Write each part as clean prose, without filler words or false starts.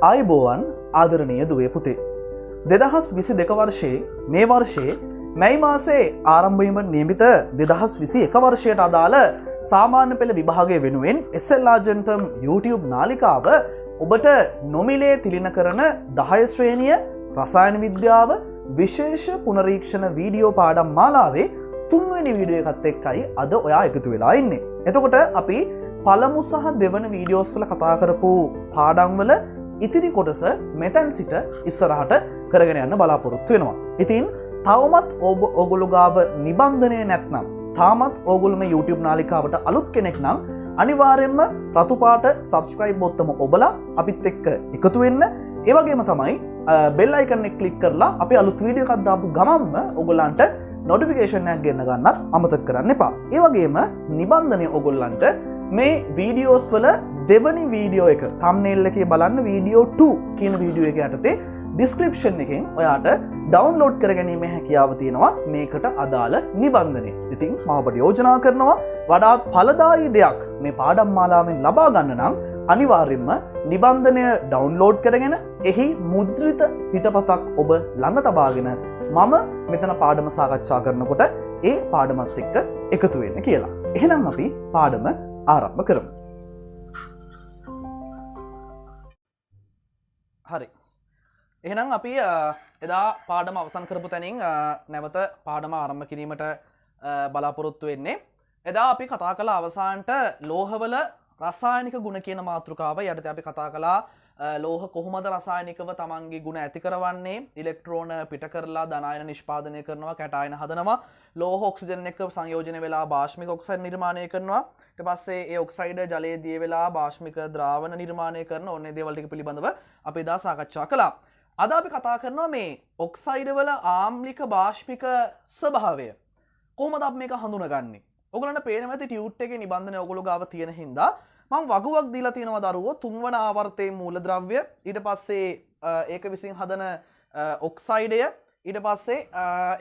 ආයුබෝවන් ආදරණීය දුවේ පුතේ 2022 වර්ෂයේ මේ වර්ෂයේ මැයි මාසයේ ආරම්භ වීමට නියමිත 2021 වර්ෂයට අදාළ සාමාන්‍ය පෙළ විභාගය වෙනුවෙන් SL Argentum YouTube නාලිකාව ඔබට නොමිලේ තිලින කරන 10 ශ්‍රේණිය රසායන විද්‍යාව විශේෂ පුනරීක්ෂණ වීඩියෝ පාඩම් මාලාවේ 3 වෙනි වීඩියෝ එකත් එක්කයි අද ඔයා එකතු වෙලා ඉන්නේ. එතකොට අපි පළමු සහ දෙවන වීඩියෝස් වල කතා කරපු පාඩම් වල ඉතිරි කොටස මෙතෙන් සිට ඉස්සරහට කරගෙන යන්න බලාපොරොත්තු වෙනවා. ඉතින් තවමත් ඕගොල්ලෝ ගාව නිබන්ධනය නැත්නම් තාමත් ඕගොල්ලෝ මේ YouTube නාලිකාවට අලුත් කෙනෙක් නම් අනිවාර්යයෙන්ම රතු පාට subscribe බොත්තම ඔබලා අපිත් එක්ක එකතු වෙන්න. ඒ වගේම තමයි bell icon එක click කරලා අපි අලුත් වීඩියෝ එකක් දාපු ගමන්ම ඔයගොල්ලන්ට notification එකක් ගෙන්න ගන්නත් අමතක කරන්න එපා. ඒ වගේම නිබන්ධනය ඔයගොල්ලන්ට මේ වීඩියෝස් වල දෙවනි වීඩියෝ එක thumbnail එකේ බලන්න වීඩියෝ 2 කියන වීඩියෝ එක යටතේ description එකෙන් ඔයාට download කරගැනීමේ හැකියාව තියෙනවා මේකට අදාළ නිබන්ධනය. ඉතින් මම ඔබට යෝජනා කරනවා වඩාත් ඵලදායී දෙයක් මේ පාඩම් මාලාවෙන් ලබා ගන්න නම් අනිවාර්යයෙන්ම නිබන්ධනය download කරගෙන එහි මුද්‍රිත පිටපතක් ඔබ ළඟ තබාගෙන මම මෙතන පාඩම සාකච්ඡා කරනකොට ඒ පාඩමත් එක්ක එකතු වෙන්න කියලා. එහෙනම් අපි පාඩම ආරම්භ කරමු. හරි. එහෙනම් අපි එදා පාඩම අවසන් කරපු තැනින් නැවත පාඩම ආරම්භ කිරීමට බලාපොරොත්තු වෙන්නේ. එදා අපි කතා කළ අවසානට ලෝහවල රසායනික ගුණ කියන මාතෘකාව යටතේ අපි කතා කළා ලෝහ කොහොමද රසායනිකව තමන්ගේ ගුණ ඇති කරවන්නේ, ඉලෙක්ට්‍රෝන පිට කරලා ධන අයන නිෂ්පාදනය කරනවා, කැටායන හදනවා, ලෝහ ඔක්සිජන් එක්ක සංයෝජනය වෙලා බාෂ්මික ඔක්සයිඩ් නිර්මාණය කරනවා, ඊට පස්සේ ඒ ඔක්සයිඩ් ජලයේ දිය වෙලා බාෂ්මික ද්‍රාවණ නිර්මාණය කරන ඕනේ දේවල් ටික පිළිබඳව අපි එදා සාකච්ඡා කළා. අද අපි කතා කරනවා මේ ඔක්සයිඩ් වල ආම්ලික බාෂ්මික ස්වභාවය කොහොමද අපි මේක හඳුනගන්නේ. ඔයගොල්ලන්ට පේනවා ඇති ටියුට් එකේ නිබන්ධනය ඔයගොල්ලෝ ගාව තියෙන හින්දා මම වගුවක් දීලා තියෙනවා දරුවෝ තුන්වන ආවර්තයේ මූලද්‍රව්‍ය, ඊට පස්සේ ඒක විසින් හදන ඔක්සයිඩය, ඊට පස්සේ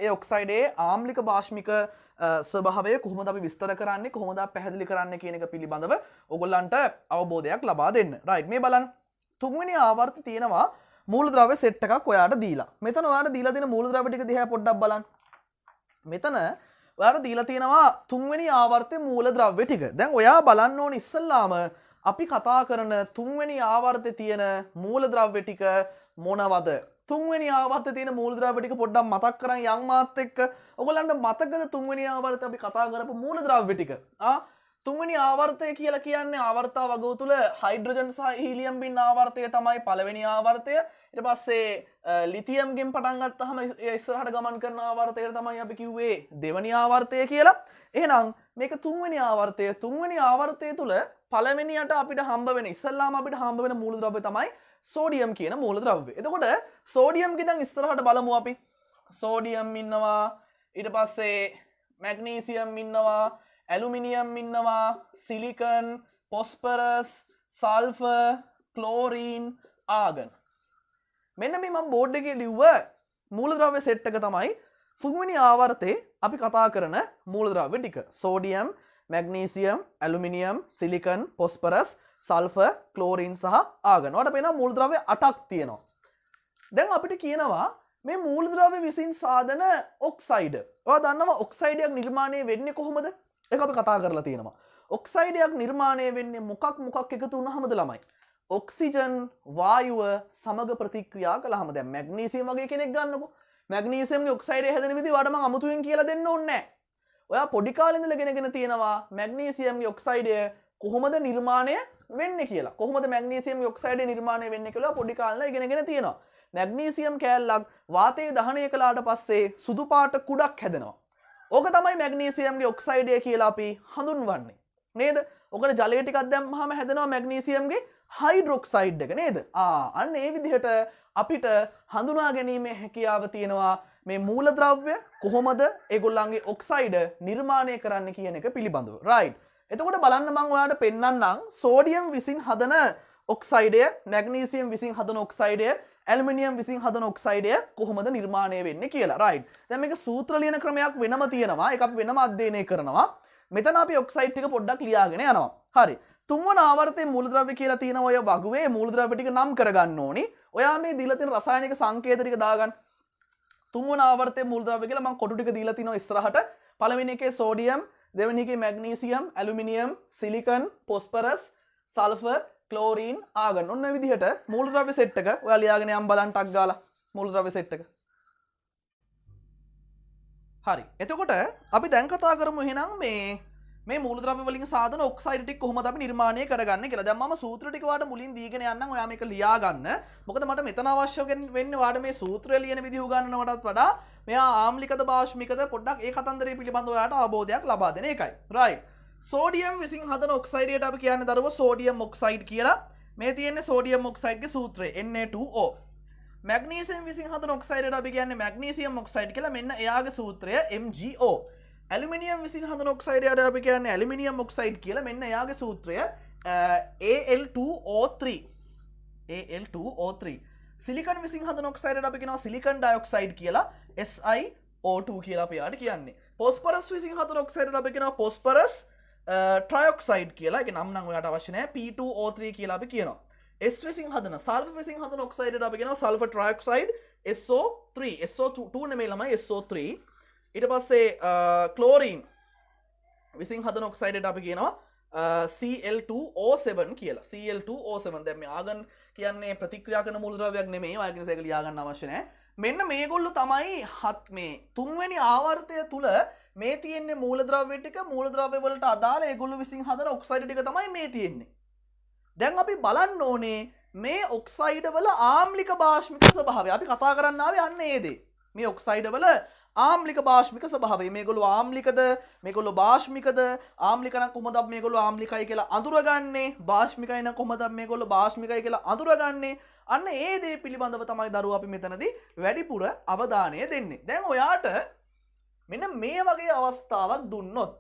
ඒ ඔක්සයිඩයේ ආම්ලික බාෂ්මික ස්වභාවය කොහොමද අපි විස්තර කරන්නේ, කොහොමද අපි පැහැදිලි කරන්නේ කියන එක පිළිබඳව ඔයගොල්ලන්ට අවබෝධයක් ලබා දෙන්න. රයිට්, මේ බලන්න තුන්වෙනි ආවර්තය තියෙනවා මූලද්‍රව්‍ය සෙට් එකක් ඔයාට දීලා. මෙතන ඔයාට දීලා තියෙන මූලද්‍රව්‍ය ටික දිහා පොඩ්ඩක් බලන්න. මෙතන ඔයාට දීලා තියෙනවා තුන්වෙනි ආවර්තයේ මූලද්‍රව්‍ය ටික. දැන් ඔයා බලන්න ඕනේ ඉස්සල්ලාම අපි කතා කරන තුන්වෙනි ආවර්තයේ තියෙන මූලද්‍රව්‍ය ටික මොනවද? තුන්වෙනි ආවර්තයේ තියෙන මූලද්‍රව්‍ය ටික පොඩ්ඩක් මතක් කරන් යන් මාත් එක්ක. ඔයගොල්ලන්ට මතකද තුන්වෙනි ආවර්තයේ අපි කතා කරපු මූලද්‍රව්‍ය ටික? තුන්වෙනි ආවර්තය කියලා කියන්නේ ආවර්තා වගුව තුල හයිඩ්‍රජන් සහ හීලියම් බින් ආවර්තය තමයි පළවෙනි ආවර්තය. ඊට පස්සේ ලිතියම් ගෙන් පටන් ගත්තාම ඉස්සරහට ගමන් කරන ආවර්තය තමයි අපි කිව්වේ දෙවෙනි ආවර්තය කියලා. එහෙනම් මේක තුන්වෙනි ආවර්තය. තුන්වෙනි ආවර්තය තුල පළවෙනියට අපිට හම්බ වෙන ඉස්සල්ලාම අපිට හම්බ වෙන මූලද්‍රව්‍ය තමයි සෝඩියම් කියන මූලද්‍රව්‍ය. එතකොට සෝඩියම් ගෙන් ඉස්සරහට බලමු අපි. සෝඩියම් ඉන්නවා, ඊට පස්සේ මැග්නීසියම් ඉන්නවා, ඇලුමිනියම් ඉන්නවා, silicon, phosphorus, sulphur, chlorine, argon. මෙන්න මේ මම බෝඩ් එකේ ලිව්ව මූලද්‍රව්‍ය සෙට් එක තමයි තුන්වෙනි ආවර්තයේ අපි කතා කරන මූලද්‍රව්‍ය ටික. Sodium, magnesium, aluminium, silicon, phosphorus, sulphur, chlorine සහ ආගන්. ඔයාලට පේනවා මූලද්‍රව්‍ය 8ක් තියෙනවා. දැන් අපිට කියනවා මේ මූලද්‍රව්‍ය විසින් සාදන ඔක්සයිඩ්. ඔයා දන්නවා ඔක්සයිඩයක් නිර්මාණය වෙන්නේ කොහොමද? ඒක අපි කතා කරලා තියෙනවා. ඔක්සයිඩයක් නිර්මාණය වෙන්නේ මොකක් එකතු වුණාමද ළමයි? ඔක්සිජන් වායුව සමග ප්‍රතික්‍රියා කළාම. දැන් මැග්නීසියම් වගේ කෙනෙක් ගන්නකො. මැග්නීසියම්ගේ ඔක්සයිඩය හැදෙන විදිහ ඔයාලට මම අමුතුවෙන් කියලා දෙන්න ඕනේ නැහැ. ඔයා පොඩි කාලේ ඉඳලා ඉගෙනගෙන තියෙනවා මැග්නීසියම්ගේ ඔක්සයිඩය කොහොමද නිර්මාණය වෙන්නේ කියලා. කොහොමද මැග්නීසියම්ගේ ඔක්සයිඩය නිර්මාණය වෙන්නේ කියලා පොඩි කාලේ ඉගෙනගෙන තියෙනවා. මැග්නීසියම් කෑල්ලක් වාතයේ දහනය කළාට පස්සේ සුදු පාට කුඩක් හැදෙනවා. ඕක තමයි මැග්නීසියම්ගේ ඔක්සයිඩය කියලා අපි හඳුන්වන්නේ. නේද? ඔකට ජලය ටිකක් දැම්මහම හැදෙනවා මැග්නීසියම්ගේ හයිඩ්‍රොක්සයිඩ් එක නේද? අන්න ඒ විදිහට අපිට හඳුනා ගැනීමේ හැකියාව තියෙනවා මේ මූලද්‍රව්‍ය කොහොමද ඒගොල්ලන්ගේ ඔක්සයිඩ් නිර්මාණය කරන්න කියන එක පිළිබඳව. රයිට්. එතකොට බලන්න මම ඔයාලට පෙන්නන්නම් සෝඩියම් විසින් හදන ඔක්සයිඩය, මැග්නීසියම් විසින් හදන ඔක්සයිඩය, ඇලුමිනියම් විසින් හදන ඔක්සයිඩය කොහොමද නිර්මාණය වෙන්නේ කියලා. රයිට්. දැන් මේක සූත්‍ර ලියන ක්‍රමයක් වෙනම තියෙනවා. ඒක අපි වෙනම අධ්‍යයනය කරනවා. මෙතන අපි ඔක්සයිඩ් ටික පොඩ්ඩක් ලියාගෙන යනවා. හරි. තුන්වන ආවර්තයේ මූලද්‍රව්‍ය කියලා තියෙන ඔය වගුවේ මූලද්‍රව්‍ය ටික නම් කරගන්න ඕනි. ඔයා මේ දීලා තියෙන රසායනික සංකේත ටික දාගන්න. තුන්වන ආවර්තයේ මූලද්‍රව්‍ය කියලා මම කොටු ටික දීලා තිනවා ඉස්සරහට. පළවෙනි එකේ සෝඩියම්, දෙවෙනි එකේ magnesium, aluminium, silicon, phosphorus, sulphur, chlorine, argon. ඔන්න ඔය විදිහට මූලද්‍රව්‍ය සෙට් එක ඔයා ලියාගෙන යම් බලන්න ටක් ගාලා මූලද්‍රව්‍ය සෙට් එක. හරි. එතකොට අපි දැන් කතා කරමු එහෙනම් මේ මූලද්‍රව්‍ය වලින් සාධන ඔක්සයිඩ් ටික කොහොමද අපි නිර්මාණය කරගන්නේ කියලා. දැන් මම සූත්‍ර ටික වාට මුලින් දීගෙන යන්නම්. ඔයා මේක ලියා ගන්න. මොකද මට මෙතන අවශ්‍ය වෙන්නේ වාට මේ සූත්‍රය ලියන විදිහ උගන්වනවටත් වඩා මෙයා ආම්ලිකද භාෂ්මිකද පොඩ්ඩක් ඒ කතන්දරය පිළිබඳව ඔයාට අවබෝධයක් ලබා දෙන එකයි. right. සෝඩියම් විසින් හදන ඔක්සයිඩ් එකට අපි කියන්නේ දරුවෝ සෝඩියම් ඔක්සයිඩ් කියලා. මේ තියෙන්නේ සෝඩියම් ඔක්සයිඩ් ගේ සූත්‍රය Na2O. මැග්නීසියම් විසින් හදන ඔක්සයිඩ් එකට අපි කියන්නේ මැග්නීසියම් ඔක්සයිඩ් කියලා. මෙන්න එයාගේ සූත්‍රය MgO. ඇලුමිනියම් විසින් හදන ඔක්සයිඩ් එකට අපි කියන්නේ ඇලුමිනියම් ඔක්සයිඩ් කියලා. මෙන්න එයාගේ සූත්‍රය Al2O3. Al2O3. සිලිකන් විසින් හදන ඔක්සයිඩ් එකට අපි කියනවා සිලිකන් ඩයොක්සයිඩ් කියලා. SiO2 කියලා අපි යාට කියන්නේ. ෆොස්ෆරස් විසින් හදන ඔක්සයිඩ් එකට අපි කියනවා ෆොස්ෆරස් ට්‍රයොක්සයිඩ් කියලා. ඒක නම් ඔයාට අවශ්‍ය නැහැ. P2O3 කියලා අපි කියනවා. S විසින් හදන සල්ෆර් විසින් හදන ඔක්සයිඩ් එකට අපි කියනවා සල්ෆර් ට්‍රයොක්සයිඩ් SO3. SO2 නෙමෙයි ළමයි SO3. ඊට පස්සේ ක්ලෝරීන් විසින් හදන ඔක්සයිඩ් එකට අපි කියනවා Cl2O7 කියලා. Cl2O7 දැන් මේ ආගන් කියන්නේ ප්‍රතික්‍රියා කරන මූලද්‍රව්‍යයක් නෙමෙයි. ඔය කියන එක ලියා ගන්න අවශ්‍ය නැහැ. මෙන්න මේගොල්ලෝ තමයි මේ තුන්වෙනි ආවර්තය තුල මේ තියෙන්නේ මූලද්‍රව්‍ය ටික මූලද්‍රව්‍ය වලට අදාළ ඒගොල්ලෝ විසින් හදන ඔක්සයිඩ් ටික තමයි මේ තියෙන්නේ. දැන් අපි බලන්න ඕනේ මේ ඔක්සයිඩ් වල ආම්ලික භාෂ්මික ස්වභාවය. අපි කතා කරන්න ආවේ අන්න ඒ දේ. මේ ඔක්සයිඩ් වල ආම්ලික භාෂ්මික ස්වභාවය. මේගොල්ලෝ ආම්ලිකද මේගොල්ලෝ භාෂ්මිකද? ආම්ලික නම් කොහොමද මේගොල්ලෝ ආම්ලිකයි කියලා අඳුරගන්නේ? භාෂ්මිකයි නම් කොහොමද මේගොල්ලෝ භාෂ්මිකයි කියලා අඳුරගන්නේ? අන්න ඒ දේ පිළිබඳව තමයි දරුවෝ අපි මෙතනදී වැඩිපුර අවධානය දෙන්නේ. දැන් ඔයාට මෙන්න මේ වගේ අවස්ථාවක් දුන්නොත්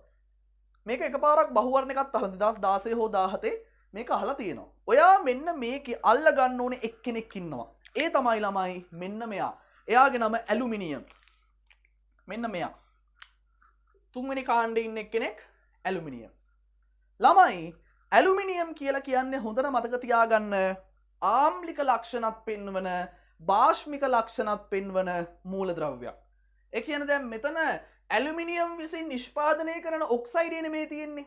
මේක එකපාරක් බහුවර්ණ එකක් අහලා 2016 හෝ 17 මේක අහලා තියෙනවා. ඔයා මෙන්න මේකේ අල්ල ගන්න ඕනේ එක්කෙනෙක් ඉන්නවා. ඒ තමයි ළමයි මෙන්න මෙයා. එයාගේ නම ඇලුමිනියම්. මෙන්න මෙයා. තුන්වෙනි කාණ්ඩේ ඉන්න එක්කෙනෙක් ඇලුමිනියම්. ළමයි ඇලුමිනියම් කියලා කියන්නේ හොඳට මතක තියාගන්න ආම්ලික ලක්ෂණත් පෙන්වන භාෂ්මික ලක්ෂණත් පෙන්වන මූලද්‍රව්‍යයක්. ඒ කියන්නේ දැන් මෙතන ඇලුමිනියම් විසින් නිෂ්පාදනය කරන ඔක්සයිඩ් නේ මේ තියෙන්නේ.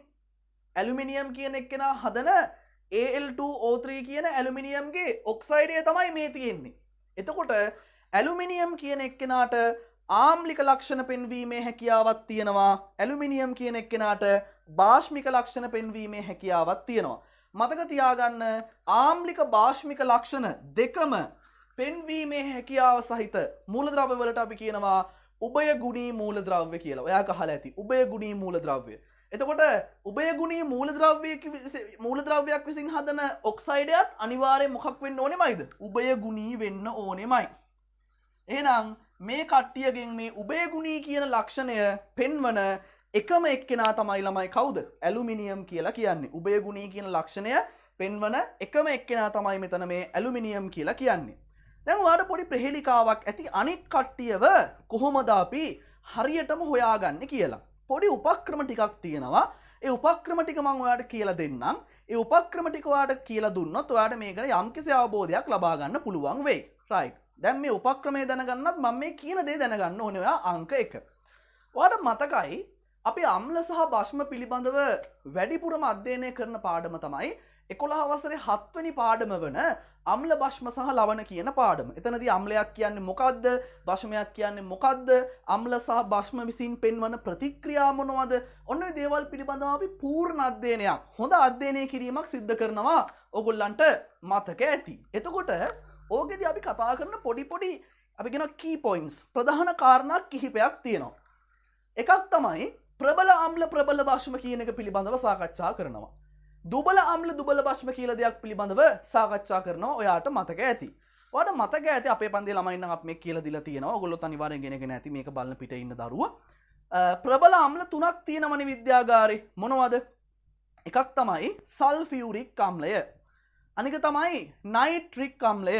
ඇලුමිනියම් කියන එක්කෙනා හදන Al2O3 කියන ඇලුමිනියම්ගේ ඔක්සයිඩ් තමයි මේ තියෙන්නේ. එතකොට ඇලුමිනියම් කියන එක්කෙනාට ආම්ලික ලක්ෂණ පෙන්වීමේ හැකියාවක් තියෙනවා. ඇලුමිනියම් කියන එක්කෙනාට භාෂ්මික ලක්ෂණ පෙන්වීමේ හැකියාවක් තියෙනවා. මතක තියාගන්න ආම්ලික භාෂ්මික ලක්ෂණ දෙකම පෙන්වීමේ හැකියාව සහිත මූලද්‍රව්‍ය වලට අපි කියනවා උභය ගුණී මූලද්‍රව්‍ය කියලා. ඔයා අහලා ඇති උභය ගුණී මූලද්‍රව්‍ය. එතකොට උභය ගුණී මූලද්‍රව්‍යයක් විසින් හදන ඔක්සයිඩයත් අනිවාර්යයෙන් මොකක් වෙන්න ඕනෙමයිද? උභය ගුණී වෙන්න ඕනෙමයි. එහෙනම් මේ කට්ටියගෙන් මේ උභය ගුණී කියන ලක්ෂණය පෙන්වන එකම එක්කෙනා තමයි ළමයි කවුද? ඇලුමිනියම් කියලා කියන්නේ. උභය ගුණී කියන ලක්ෂණය පෙන්වන එකම එක්කෙනා තමයි මෙතන මේ ඇලුමිනියම් කියලා කියන්නේ. දැන් ඔයාලට පොඩි ප්‍රහෙලිකාවක් ඇති අනිත් කට්ටියව කොහොමද අපි හරියටම හොයාගන්නේ කියලා. පොඩි උපක්‍රම ටිකක් තියෙනවා. ඒ උපක්‍රම ටික මම ඔයාලට කියලා දෙන්නම්. ඒ උපක්‍රම ටික ඔයාලට කියලා දුන්නොත් ඔයාලට මේක යම්කිසි අවබෝධයක් ලබා ගන්න පුළුවන් වෙයි. right. දැන් මේ උපක්‍රමය දැනගන්නත් මම මේ කියන දේ දැනගන්න ඕනේ ඔයා අංක 1. ඔයාලට මතකයි අපි අම්ල සහ භස්ම පිළිබඳව වැඩිපුරම අධ්‍යයනය කරන පාඩම තමයි 11 වසරේ 7 වෙනි පාඩම වන අම්ල භස්ම සහ ලවණ කියන පාඩම. එතනදී අම්ලයක් කියන්නේ මොකද්ද? භස්මයක් කියන්නේ මොකද්ද? අම්ල සහ භස්ම විසින් පෙන්වන ප්‍රතික්‍රියා මොනවද? ඔන්න ඔය දේවල් පිළිබඳව අපි පූර්ණ අධ්‍යයනයක්, හොඳ අධ්‍යයනය කිරීමක් සිද්ධ කරනවා. ඕගොල්ලන්ට මතක ඇති. එතකොට ඕකෙදී අපි කතා කරන පොඩි අපි කියන key points ප්‍රධාන කාරණා කිහිපයක් තියෙනවා. එකක් තමයි ප්‍රබල අම්ල ප්‍රබල භස්ම කියන එක පිළිබඳව සාකච්ඡා කරනවා. දුබල අම්ල දුබල භස්ම කියලා දෙයක් පිළිබඳව සාකච්ඡා කරනවා. ඔයාට මතක ඇති. ඔයාට මතක ඇති අපේ පන්තියේ ළමයි නම් අපි මේක කියලා දීලා තියෙනවා. ඔයගොල්ලොත් අනිවාර්යෙන් ගෙනගෙන ඇති මේක බලන පිටේ ඉන්න දරුවෝ. ප්‍රබල අම්ල තුනක් තියෙනවනේ විද්‍යාගාරේ. මොනවද? එකක් තමයි සල්ෆියුරික් අම්ලය. අනික තමයි නයිට්‍රික් අම්ලය.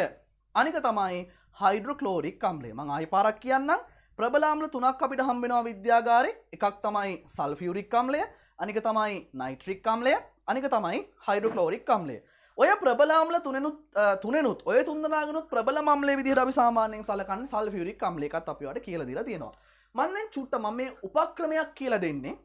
අනික තමයි හයිඩ්‍රොක්ලෝරික් අම්ලය. මම ආයෙ පාරක් කියන්නම්. ප්‍රබල අම්ල තුනක් අපිට හම්බ වෙනවා විද්‍යාගාරේ. එකක් තමයි සල්ෆියුරික් අම්ලය, අනික තමයි නයිට්‍රික් අම්ලය, අනික තමයි හයිඩ්‍රොක්ලෝරික් අම්ලය. ඔය ප්‍රබල අම්ල තුනෙනුත් ඔය තුන්දෙනාගෙනුත් ප්‍රබල අම්ලයේ විදිහට අපි සාමාන්‍යයෙන් සලකන්නේ සල්ෆියුරික් අම්ල එකත් අපි ඔයාලට කියලා දීලා තියෙනවා. මම දැන් චුට්ට මම මේ උපක්‍රමයක් කියලා දෙන්නේ.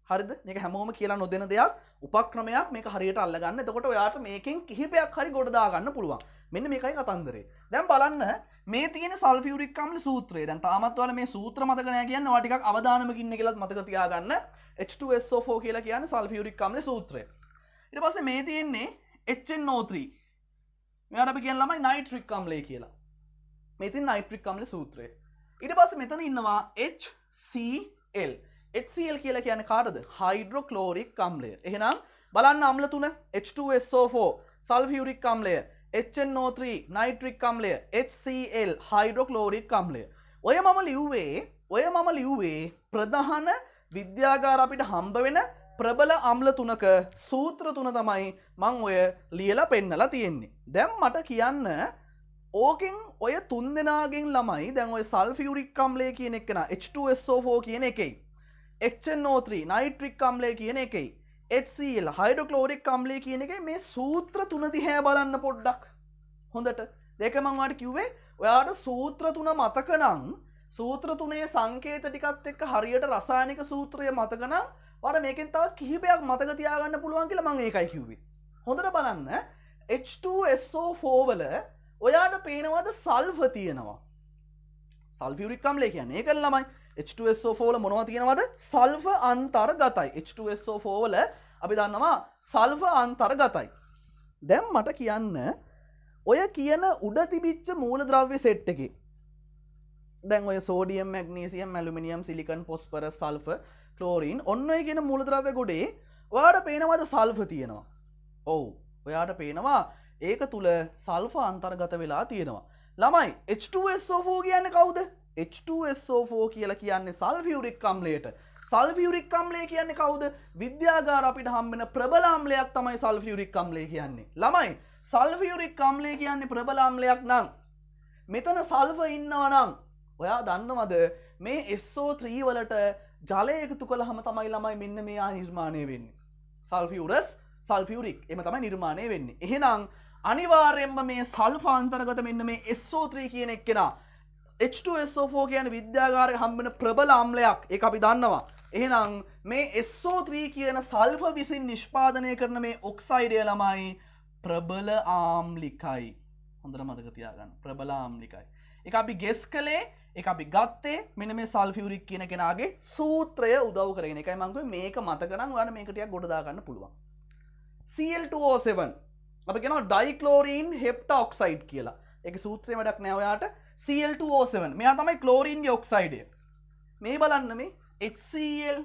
හරිද? මේක හැමෝම කියලා නොදෙන දෙයක්. උපක්‍රමයක් මේක හරියට අල්ලගන්න. එතකොට ඔයාට මේකෙන් කිහිපයක් හරි ගොඩ දා ගන්න පුළුවන්. මෙන්න මේකයි කතන්දරේ. දැන් බලන්න මේ තියෙන සල්ෆියුරික් අම්ල සූත්‍රය. දැන් තාමත් ඔයාලා මේ සූත්‍ර මතක නැහැ කියන්නේ ඔයා ටිකක් අවධානමකින් ඉන්න කියලාත් මතක තියාගන්න. H2SO4 කියලා කියන්නේ සල්ෆියුරික් අම්ල සූත්‍රය. ඊට පස්සේ මේ තියෙන්නේ HNO3. මෙයාට අපි කියන ළමයි නයිට්‍රික් අම්ලය කියලා. මේ තියෙන නයිට්‍රික් අම්ල සූත්‍රය. ඊට පස්සේ මෙතන ඉන්නවා HCl. HCl කියලා කියන්නේ කාටද? හයිඩ්‍රොක්ලෝරික් අම්ලය. එහෙනම් බලන්න අම්ල තුන H2SO4 සල්ෆියුරික් අම්ලය, HNO3 නයිට්‍රික් අම්ලය, HCl හයිඩ්‍රොක්ලෝරික් අම්ලය. ඔය මම ලිව්වේ ප්‍රධාන විද්‍යාගාර අපිට හම්බ වෙන ප්‍රබල අම්ල තුනක සූත්‍ර තුන තමයි මං ඔය ලියලා පෙන්නලා තියෙන්නේ. දැන් මට කියන්න ඕකෙන් ඔය තුන් දෙනාගෙන් ළමයි දැන් ඔය සල්ෆියුරික් අම්ලය කියන එක නා H2SO4 කියන එකයි HNO3 නයිට්‍රික් අම්ලය කියන එකයි HCl හයිඩ්‍රොක්ලෝරික් අම්ලය කියන එකයි මේ සූත්‍ර තුන දිහා බලන්න පොඩ්ඩක් හොඳට. දෙක මම ඔයාලට කිව්වේ ඔයාලට සූත්‍ර තුන මතක නම් සූත්‍ර තුනේ සංකේත ටිකත් එක්ක හරියට රසායනික සූත්‍රය මතක නම් ඔයාලට මේකෙන් තව කිහිපයක් මතක තියාගන්න පුළුවන් කියලා මම ඒකයි කිව්වේ. හොඳට බලන්න H2SO4 වල ඔයාට පේනවද සල්ෆර් තියෙනවා. සල්ෆියුරික් අම්ලය කියන්නේ ඒක ළමයි. H2SO4 වල මොනවද තියෙනවද? සල්ෆර් අන්තර්ගතයි. H2SO4 වල අපි දන්නවා සල්ෆර් අන්තර්ගතයි. දැන් මට කියන්න ඔය කියන උඩ තිබිච්ච මූලද්‍රව්‍ය සෙට් එකේ දැන් ඔය sodium magnesium aluminium silicon phosphorus sulphur chlorine ඔන්න ඔය කියන මූලද්‍රව්‍ය ගොඩේ ඔයාට පේනවද සල්ෆර් තියෙනවා? ඔව්. ඔයාට පේනවා ඒක තුල සල්ෆර් අන්තර්ගත වෙලා තියෙනවා. ළමයි H2SO4 කියන්නේ කවුද? H2SO4 කියලා කියන්නේ සල්ෆියුරික් අම්ලයට. සල්ෆියුරික් අම්ලය කියන්නේ කවුද? විද්‍යාගාර අපිට හම්බෙන ප්‍රබල අම්ලයක් තමයි සල්ෆියුරික් අම්ලය කියන්නේ. ළමයි සල්ෆියුරික් අම්ලය කියන්නේ ප්‍රබල අම්ලයක් නම් මෙතන සල්ෆර් ඉන්නවා නම් ඔයා දන්නවද මේ SO3 වලට ජලය එකතු කළාම තමයි ළමයි මෙන්න මේ ආ නිර්මාණය වෙන්නේ. සල්ෆියුරස් සල්ෆියුරික් එම තමයි නිර්මාණය වෙන්නේ. එහෙනම් අනිවාර්යයෙන්ම මේ සල්ෆර් අන්තර්ගත මෙන්න මේ SO3 කියන එක්කෙනා H2SO4 කියන්නේ විද්‍යාගාරයේ හම්බෙන ප්‍රබල අම්ලයක්. ඒක අපි දන්නවා. එහෙනම් මේ SO3 කියන සල්ෆර් විසින් නිෂ්පාදනය කරන මේ ඔක්සයිඩය ළමයි ප්‍රබල ආම්ලිකයි. හොඳට මතක තියාගන්න. ප්‍රබල ආම්ලිකයි. ඒක අපි ගෙස් කළේ ඒක අපි ගත්තේ මෙන්න මේ සල්ෆියුරික් කියන කෙනාගේ සූත්‍රය උදව් කරගෙන. ඒකයි මම කිව්වේ මේක මතක නම් ඔයාලා මේක ටිකක් ගොඩ දා ගන්න පුළුවන්. Cl2O7 අපි කියනවා ඩයික්ලෝරීන් හෙප්ටොක්සයිඩ් කියලා. ඒකේ සූත්‍රය වැඩක් නෑ ඔයාට. Cl2O7 මෙයා තමයි ක්ලෝරින්ගේ ඔක්සයිඩය. මේ බලන්න මේ HCl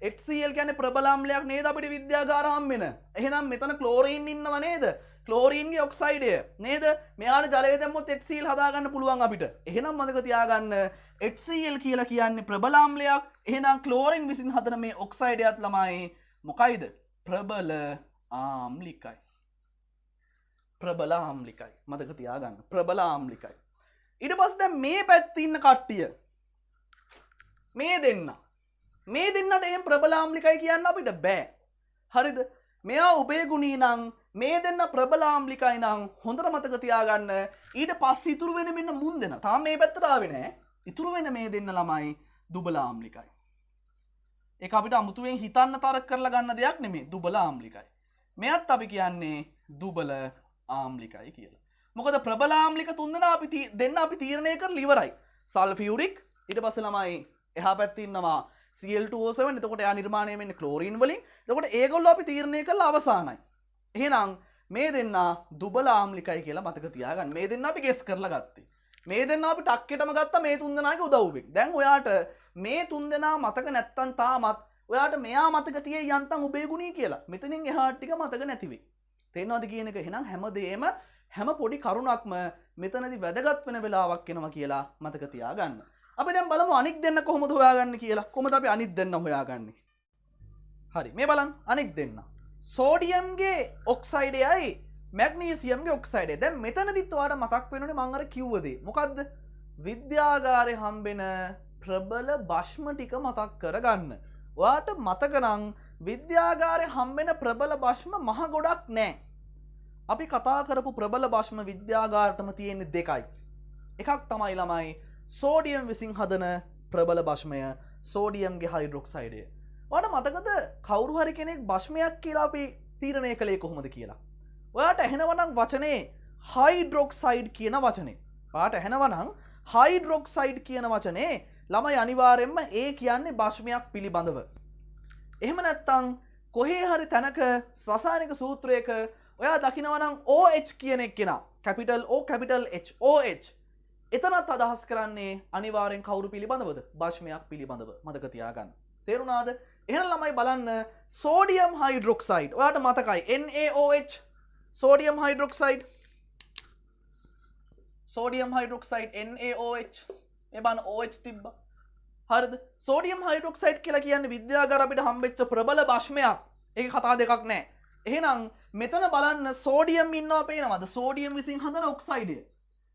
HCl කියන්නේ ප්‍රබල අම්ලයක් නේද අපිට විද්‍යාගාර හම්බෙන. එහෙනම් මෙතන ක්ලෝරින් ඉන්නව නේද? ක්ලෝරින්ගේ ඔක්සයිඩය නේද? මෙයාට ජලය දැම්මොත් HCl හදාගන්න පුළුවන් අපිට. එහෙනම් මතක තියාගන්න HCl කියලා කියන්නේ ප්‍රබල අම්ලයක්. එහෙනම් ක්ලෝරින් විසින් හදන මේ ඔක්සයිඩයත් ළමයි මොකයිද? ප්‍රබල ආම්ලිකයි. ප්‍රබල ආම්ලිකයි. මතක තියාගන්න. ප්‍රබල ආම්ලිකයි. ඊට පස්සේ දැන් මේ පැත්තේ ඉන්න කට්ටිය මේ දෙන්නට එහෙම ප්‍රබල ආම්ලිකයි කියන්න අපිට බෑ. හරිද? මෙයා උභයගුණී නම් මේ දෙන්න ප්‍රබල ආම්ලිකයි නම් හොඳට මතක තියාගන්න. ඊට පස්සේ ඉතුරු වෙන මෙන්න මුන් දෙන. තාම මේ පැත්තට ආවේ නෑ. ඉතුරු වෙන මේ දෙන්න ළමයි දුබල ආම්ලිකයි. ඒක අපිට අමුතුවෙන් හිතන්න තරක කරලා ගන්න දෙයක් නෙමෙයි. දුබල ආම්ලිකයි. මෙයත් අපි කියන්නේ දුබල ආම්ලිකයි කියලා. මොකද ප්‍රබල ආම්ලික තුන්දෙනා අපි තීරණය කරලා ඉවරයි. සල්ෆියුරික් ඊට පස්සේ ළමයි එහා පැත්තේ ඉන්නවා Cl2O7. එතකොට එයා නිර්මාණය වෙන්නේ ක්ලෝරින් වලින්. එතකොට ඒගොල්ලෝ අපි තීරණය කරලා අවසానයි. එහෙනම් මේ දෙන්නා දුබල ආම්ලිකයි කියලා මතක තියාගන්න. මේ දෙන්නා අපි ගෙස් කරලා ගත්තේ. මේ දෙන්නා අපි ටක්කෙටම ගත්තා මේ තුන්දෙනාගේ උදව්වෙන්. දැන් ඔයාට මේ තුන්දෙනා මතක නැත්තම් තාමත් ඔයාට මෙයා මතක තියෙයි යන්තම් උභයගුණී කියලා. මෙතනින් එහාට ටික මතක නැති වෙයි. තේරෙනවද කියන එක? එහෙනම් හැමදේම හැම පොඩි කරුණක්ම මෙතනදී වැදගත් වෙන වෙලාවක් එනවා කියලා මතක තියාගන්න. අපි දැන් බලමු අනික් දෙන්න කොහොමද හොයාගන්නේ කියලා. කොහොමද අපි අනිත් දෙන්න හොයාගන්නේ? හරි මේ බලන්න අනික් දෙන්න. සෝඩියම්ගේ ඔක්සයිඩයයි මැග්නීසියම්ගේ ඔක්සයිඩය. දැන් මෙතනදිත් ඔයාලට මතක් වෙනෝනේ මම අර කිව්ව දේ. මොකද්ද? විද්‍යාගාරේ හම්බෙන ප්‍රබල භෂ්ම ටික මතක් කරගන්න. ඔයාට මතක නම් විද්‍යාගාරයේ හම්බෙන ප්‍රබල භෂ්ම මහ ගොඩක් නැහැ. අපි කතා කරපු ප්‍රබල භෂ්ම විද්‍යාගාරයටම තියෙන්නේ දෙකයි. එකක් තමයි ළමයි සෝඩියම් විසින් හදන ප්‍රබල භෂ්මය, සෝඩියම්ගේ හයිඩ්‍රොක්සයිඩය. ඔයාලට මතකද කවුරු හරි කෙනෙක් භෂ්මයක් කියලා අපි තීරණය කළේ කොහොමද කියලා? ඔයාට ඇහෙනවනම් වචනේ හයිඩ්‍රොක්සයිඩ් කියන වචනේ. ඔයාට ඇහෙනවනම් හයිඩ්‍රොක්සයිඩ් කියන වචනේ ළමයි අනිවාර්යෙන්ම ඒ කියන්නේ භෂ්මයක් පිළිබඳව. එහෙම නැත්නම් කොහේ හරි තැනක රසායනික සූත්‍රයක ඔයා දකිනවනම් OH කියන එක කෙනා capital O capital H OH එතනත් අදහස් කරන්නේ අනිවාර්යෙන් කවුරු පිළිබඳවද? භෂ්මයක් පිළිබඳව. මතක තියාගන්න. තේරුණාද? එහෙනම් ළමයි බලන්න සෝඩියම් හයිඩ්‍රොක්සයිඩ්. ඔයාට මතකයි NaOH sodium hydroxide. Sodium hydroxide NaOH. මේ බලන්න OH තිබ්බා. හරිද? සෝඩියම් හයිඩ්‍රොක්සයිඩ් කියලා කියන්නේ විද්‍යාගාර අපිට හම්බෙච්ච ප්‍රබල භෂ්මයක්. ඒක කතා දෙකක් නෑ. එහෙනම් මෙතන බලන්න සෝඩියම් ඉන්නවා පේනවද? සෝඩියම් විසින් හදන ඔක්සයිඩය.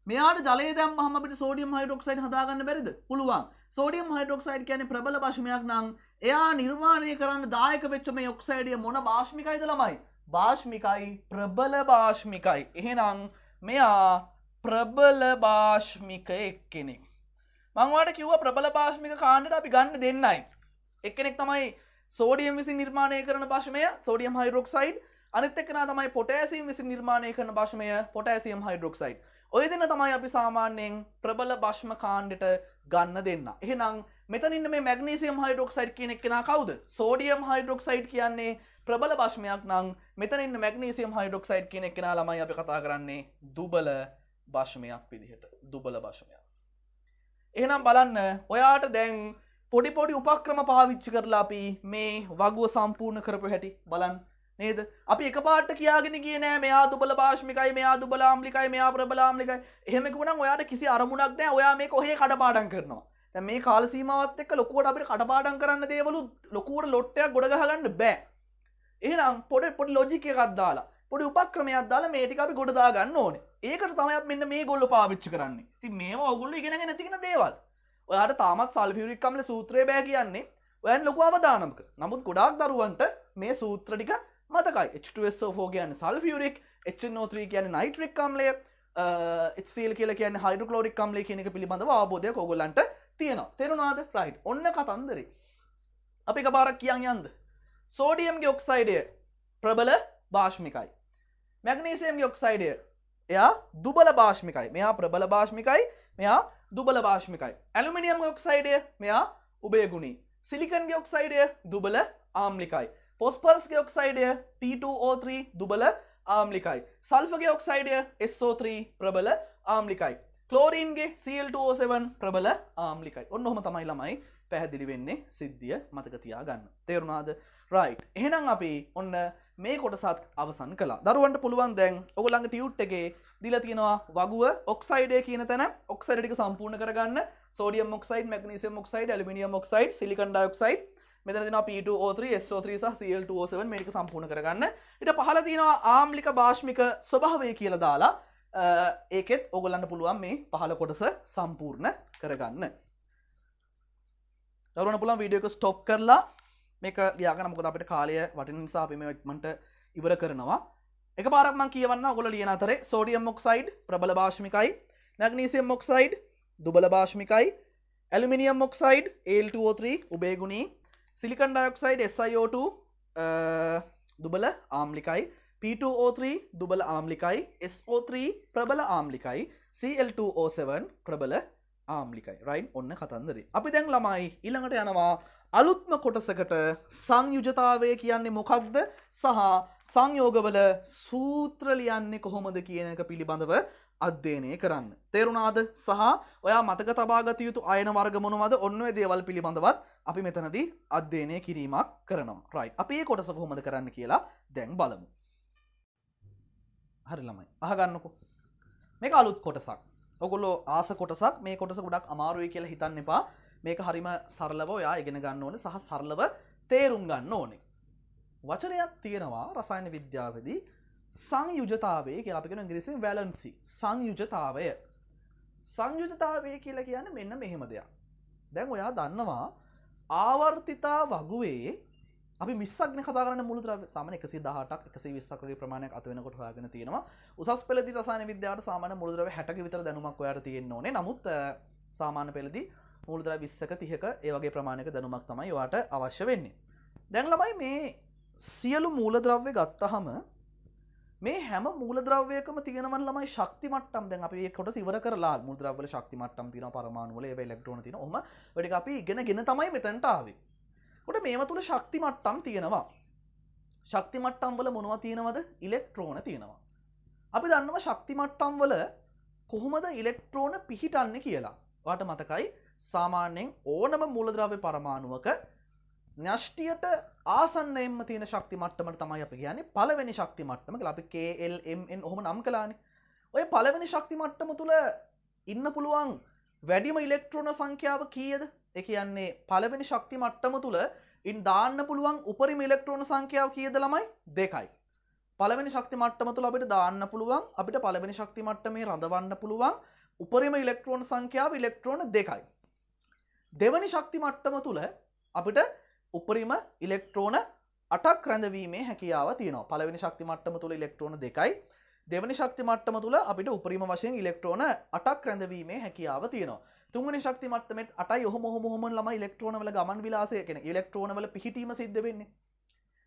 මෙයාට ජලය දැම්මහම අපිට සෝඩියම් හයිඩ්‍රොක්සයිඩ් හදාගන්න බැරිද? පුළුවන්. සෝඩියම් හයිඩ්‍රොක්සයිඩ් කියන්නේ ප්‍රබල භෂ්මයක් නම් එයා නිර්මාණය කරන්න දායක වෙච්ච මේ ඔක්සයිඩය මොන භාෂ්මිකයිද ළමයි? භාෂ්මිකයි, ප්‍රබල භාෂ්මිකයි. එහෙනම් මෙයා ප්‍රබල භාෂ්මික එක්කෙනෙක්. මම ඔයාලට කිව්වා ප්‍රබල භාෂ්මික කාණ්ඩයට අපි ගන්න දෙන්නයි. එක්කෙනෙක් තමයි සෝඩියම් විසින් නිර්මාණය කරන භෂ්මය සෝඩියම් හයිඩ්‍රොක්සයිඩ්. අනිත් එක්කෙනා තමයි පොටෑසියම් විසින් නිර්මාණය කරන භෂ්මය පොටෑසියම් හයිඩ්‍රොක්සයිඩ්. ඔය දෙන්න තමයි අපි සාමාන්‍යයෙන් ප්‍රබල භෂ්ම කාණ්ඩයට ගන්න දෙන්න. එහෙනම් මෙතන ඉන්න මේ මැග්නීසියම් හයිඩ්‍රොක්සයිඩ් කියන එක්කෙනා කවුද? සෝඩියම් හයිඩ්‍රොක්සයිඩ් කියන්නේ ප්‍රබල භෂ්මයක් නම් මෙතන ඉන්න මැග්නීසියම් හයිඩ්‍රොක්සයිඩ් කියන එක්කෙනා ළමයි අපි කතා කරන්නේ දුබල භෂ්මයක් විදිහට. දුබල භෂ්මයක්. එහෙනම් බලන්න ඔයාට දැන් පොඩි පොඩි උපක්‍රම පාවිච්චි කරලා අපි මේ වගුව සම්පූර්ණ කරපු හැටි බලන්න නේද? අපි එකපාරට කියාගෙන ගියේ නෑ මෙයා දුබල භාෂ්මිකයි, මෙයා දුබල ආම්ලිකයි, මෙයා ප්‍රබල ආම්ලිකයි. එහෙම කිව්වනම් ඔයාට කිසි අරමුණක් නෑ. ඔයා මේක ඔහේ කඩපාඩම් කරනවා. දැන් මේ කාල සීමාවත් එක්ක ලොකුවට අපිට කඩපාඩම් කරන්න දේවලු ලොකුවට ලොට්ටයක් ගොඩ ගහ ගන්න බෑ. එහෙනම් පොඩි ලොජික් එකක් දාලා පොඩි උපක්‍රමයක් දාලා මේ ටික අපි ගොඩ දා ගන්න ඕනේ. ඒකට තමයි අපි මෙන්න මේගොල්ලෝ පාවිච්චි කරන්නේ. ඉතින් මේවා ඔයගොල්ලෝ ඉගෙනගෙන තියෙන දේවල්. ඔයාට තාමත් සල්ෆියුරික් අම්ල සූත්‍රය බෑ කියන්නේ. ඔයන් ලොකු අවධානමක. නමුත් ගොඩාක් දරුවන්ට මේ සූත්‍ර ටික මතකයි. H2SO4 කියන්නේ සල්ෆියුරික්, HNO3 කියන්නේ නයිට්‍රික් අම්ලය, HCl කියලා කියන්නේ හයිඩ්‍රොක්ලෝරික් අම්ලය කියන එක පිළිබඳව අවබෝධයක් ඔයගොල්ලන්ට තියෙනවා. තේරුණාද? රයිට්. ඔන්න කතන්දරේ. අපි එකපාරක් කියන් යන්න. සෝඩියම්ගේ ඔක්සයිඩය ප්‍රබල භාෂ්මිකයි. මැග්නීසියම්ගේ ඔක්සයිඩය එයා දුබල භාෂ්මිකයි. මෙයා ප්‍රබල භාෂ්මිකයි, මෙයා දුබල භාෂ්මිකයි. ඇලුමිනියම්ගේ ඔක්සයිඩය මෙයා උභයගුණී. සිලිකන්ගේ ඔක්සයිඩය දුබල ආම්ලිකයි. ෆොස්ෆරස්ගේ ඔක්සයිඩය P2O3 දුබල ආම්ලිකයි. සල්ෆර්ගේ ඔක්සයිඩය SO3 ප්‍රබල ආම්ලිකයි. ක්ලෝරීන්ගේ Cl2O7 ප්‍රබල ආම්ලිකයි. ඔන්න ඔහොම තමයි ළමයි පැහැදිලි වෙන්නේ සිද්ධිය මතක තියාගන්න. තේරුණාද? රයිට්. එහෙනම් අපි ඔන්න මේ කොටසත් අවසන් කළා. දරුවන්ට පුළුවන් දැන් ඔයගොල්ලන්ගේ ටියුට් එකේ දීලා තියෙනවා වගුව ඔක්සයිඩය කියන තැන ඔක්සයිඩ් ටික සම්පූර්ණ කරගන්න. Sodium oxide, magnesium oxide, aluminium oxide, silicon dioxide. මෙතන තියෙනවා P2O3, SO3 සහ Cl2O7 මේ ටික සම්පූර්ණ කරගන්න. ඊට පහළ තියෙනවා ආම්ලික භාෂ්මික ස්වභාවය කියලා දාලා ඒකෙත් ඔයගොල්ලන්ට පුළුවන් මේ පහළ කොටස සම්පූර්ණ කරගන්න. දරුවන්ට පුළුවන් වීඩියෝ එක ස්ටොප් කරලා මේක ලියාගන්න. මොකද අපිට කාලය වටින නිසා අපි මේ ඉක්මනට ඉවර කරනවා. එකපාරක් මම කියවන්න ඔයගොල්ලෝ ලියන අතරේ සෝඩියම් ඔක්සයිඩ් ප්‍රබල භාෂ්මිකයි, මැග්නීසියම් ඔක්සයිඩ් දුබල භාෂ්මිකයි, ඇලුමිනියම් ඔක්සයිඩ් Al2O3 උභයගුණී, සිලිකන් ඩයොක්සයිඩ් SiO2 දුබල ආම්ලිකයි, P2O3 දුබල ආම්ලිකයි, SO3 ප්‍රබල ආම්ලිකයි, Cl2O7 ප්‍රබල ආම්ලිකයි. රයිට්. ඔන්න කතන්දරේ. අපි දැන් ළමයි ඊළඟට යනවා අලුත්ම කොටසකට. සංයුජතාවය කියන්නේ මොකක්ද සහ සංයෝගවල සූත්‍ර ලියන්නේ කොහොමද කියන එක පිළිබඳව අධ්‍යයනය කරන්න. තේරුණාද? සහ ඔයා මතක තබා ගත යුතු අයන වර්ග මොනවද? ඔන්න ඔය දේවල් පිළිබඳවත් අපි මෙතනදී අධ්‍යයනය කිරීමක් කරනවා. රයිට්. අපි මේ කොටස කොහොමද කරන්න කියලා දැන් බලමු. හරි ළමයි. අහගන්නකෝ. මේක අලුත් කොටසක්. ඔයගොල්ලෝ ආස කොටසක්. මේ කොටස ගොඩක් අමාරුයි කියලා හිතන්න එපා. මේක හරිම සරලව ඔයා ඉගෙන ගන්න ඕනේ සහ සරලව තේරුම් ගන්න ඕනේ. වචනයක් තියෙනවා රසායන විද්‍යාවේදී සංයුජතාවය කියලා අපි කියන ඉංග්‍රීසියෙන් වැලන්සි. සංයුජතාවය. සංයුජතාවය කියලා කියන්නේ මෙන්න මෙහෙම දෙයක්. දැන් ඔයා දන්නවා ආවර්තිතා වගුවේ අපි 20ක් නේ කතා කරන්නේ මූලද්‍රව්‍ය. සාමාන්‍ය 118ක් 120ක් වගේ ප්‍රමාණයක් අත වෙනකොට හොයාගෙන තියෙනවා. උසස් පෙළදී රසායන විද්‍යාවට සාමාන්‍ය මූලද්‍රව්‍ය 60ක විතර දැනුමක් ඔයාලට තියෙන්න ඕනේ. නමුත් සාමාන්‍ය පෙළදී මූලද්‍රව්‍ය 20ක 30ක ඒ වගේ ප්‍රමාණයක දැනුමක් තමයි ඔයාට අවශ්‍ය වෙන්නේ. දැන් ළමයි මේ සියලු මූලද්‍රව්‍ය ගත්තහම මේ හැම මූලද්‍රව්‍යයකම තියෙනවන් ළමයි ශක්ති මට්ටම්. දැන් අපි මේ කොටස ඉවර කරලා මූලද්‍රව්‍ය වල ශක්ති මට්ටම් තියෙනවා, පරමාණු වල ඒවා ඉලෙක්ට්‍රෝන තියෙනවා. ඔහම ඔය ටික අපි ඉගෙනගෙන තමයි මෙතනට ආවේ. කොට මේවා තුල ශක්ති මට්ටම් තියෙනවා. ශක්ති මට්ටම් වල මොනවද තියෙනවද? ඉලෙක්ට්‍රෝන තියෙනවා. අපි දන්නවා ශක්ති මට්ටම් වල කොහොමද ඉලෙක්ට්‍රෝන පිහිටන්නේ කියලා. ඔයාට මතකයි සාමාන්‍යයෙන් ඕනම මූලද්‍රව්‍ය පරමාණුවක න්‍යෂ්ටියට ආසන්නයෙන්ම තියෙන ශක්ති මට්ටමට තමයි අපි කියන්නේ පළවෙනි ශක්ති මට්ටම කියලා. අපි KLMN ඔහොම නම් කළානේ. ඔය පළවෙනි ශක්ති මට්ටම තුල ඉන්න පුළුවන් වැඩිම ඉලෙක්ට්‍රෝන සංඛ්‍යාව කීයද? ඒ කියන්නේ පළවෙනි ශක්ති මට්ටම තුල ඉන් දාන්න පුළුවන් උපරිම ඉලෙක්ට්‍රෝන සංඛ්‍යාව කීයද ළමයි? 2යි. පළවෙනි ශක්ති මට්ටම තුල අපිට දාන්න පුළුවන්, අපිට පළවෙනි ශක්ති මට්ටමේ රඳවන්න පුළුවන් උපරිම ඉලෙක්ට්‍රෝන සංඛ්‍යාව ඉලෙක්ට්‍රෝන 2යි. දෙවැනි ශක්ති මට්ටම තුල අපිට උපරිම ඉලෙක්ට්‍රෝන 8ක් රැඳවීමේ හැකියාව තියෙනවා. පළවෙනි ශක්ති මට්ටම තුල ඉලෙක්ට්‍රෝන 2යි. දෙවැනි ශක්ති මට්ටම තුල අපිට උපරිම වශයෙන් ඉලෙක්ට්‍රෝන 8ක් රැඳවීමේ හැකියාව තියෙනවා. තුන්වෙනි ශක්ති මට්ටමේ 8යි ඔහොම ළමයි ඉලෙක්ට්‍රෝන වල ගමන් විලාසය කියන්නේ ඉලෙක්ට්‍රෝන වල පිහිටීම සිද්ධ වෙන්නේ.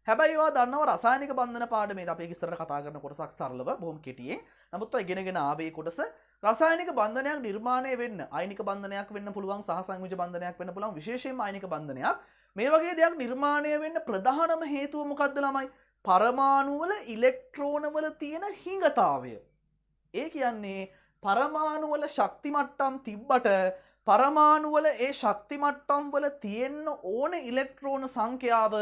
හැබැයි ඔයා දන්නවා රසායනික බන්ධන පාඩමේදී අපි ඉස්සරහට කතා කරන කොටසක් සරලව බොහොම කෙටියෙන්. නමුත් ඔය ඉගෙනගෙන ආවේ කොටස රසායනික බන්ධනයක් නිර්මාණය වෙන්න, අයනික බන්ධනයක් වෙන්න පුළුවන්, සහ සංයුජ බන්ධනයක් වෙන්න පුළුවන්, විශේෂයෙන්ම අයනික බන්ධනයක්. මේ වගේ දෙයක් නිර්මාණය වෙන්න ප්‍රධානම හේතුව මොකක්ද ළමයි? පරමාණු වල ඉලෙක්ට්‍රෝන වල තියෙන හිඟතාවය. ඒ කියන්නේ පරමාණු වල ශක්ති මට්ටම් තිබ්බට පරමාණු වල ඒ ශක්ති මට්ටම් වල තියෙන්න ඕන ඉලෙක්ට්‍රෝන සංඛ්‍යාව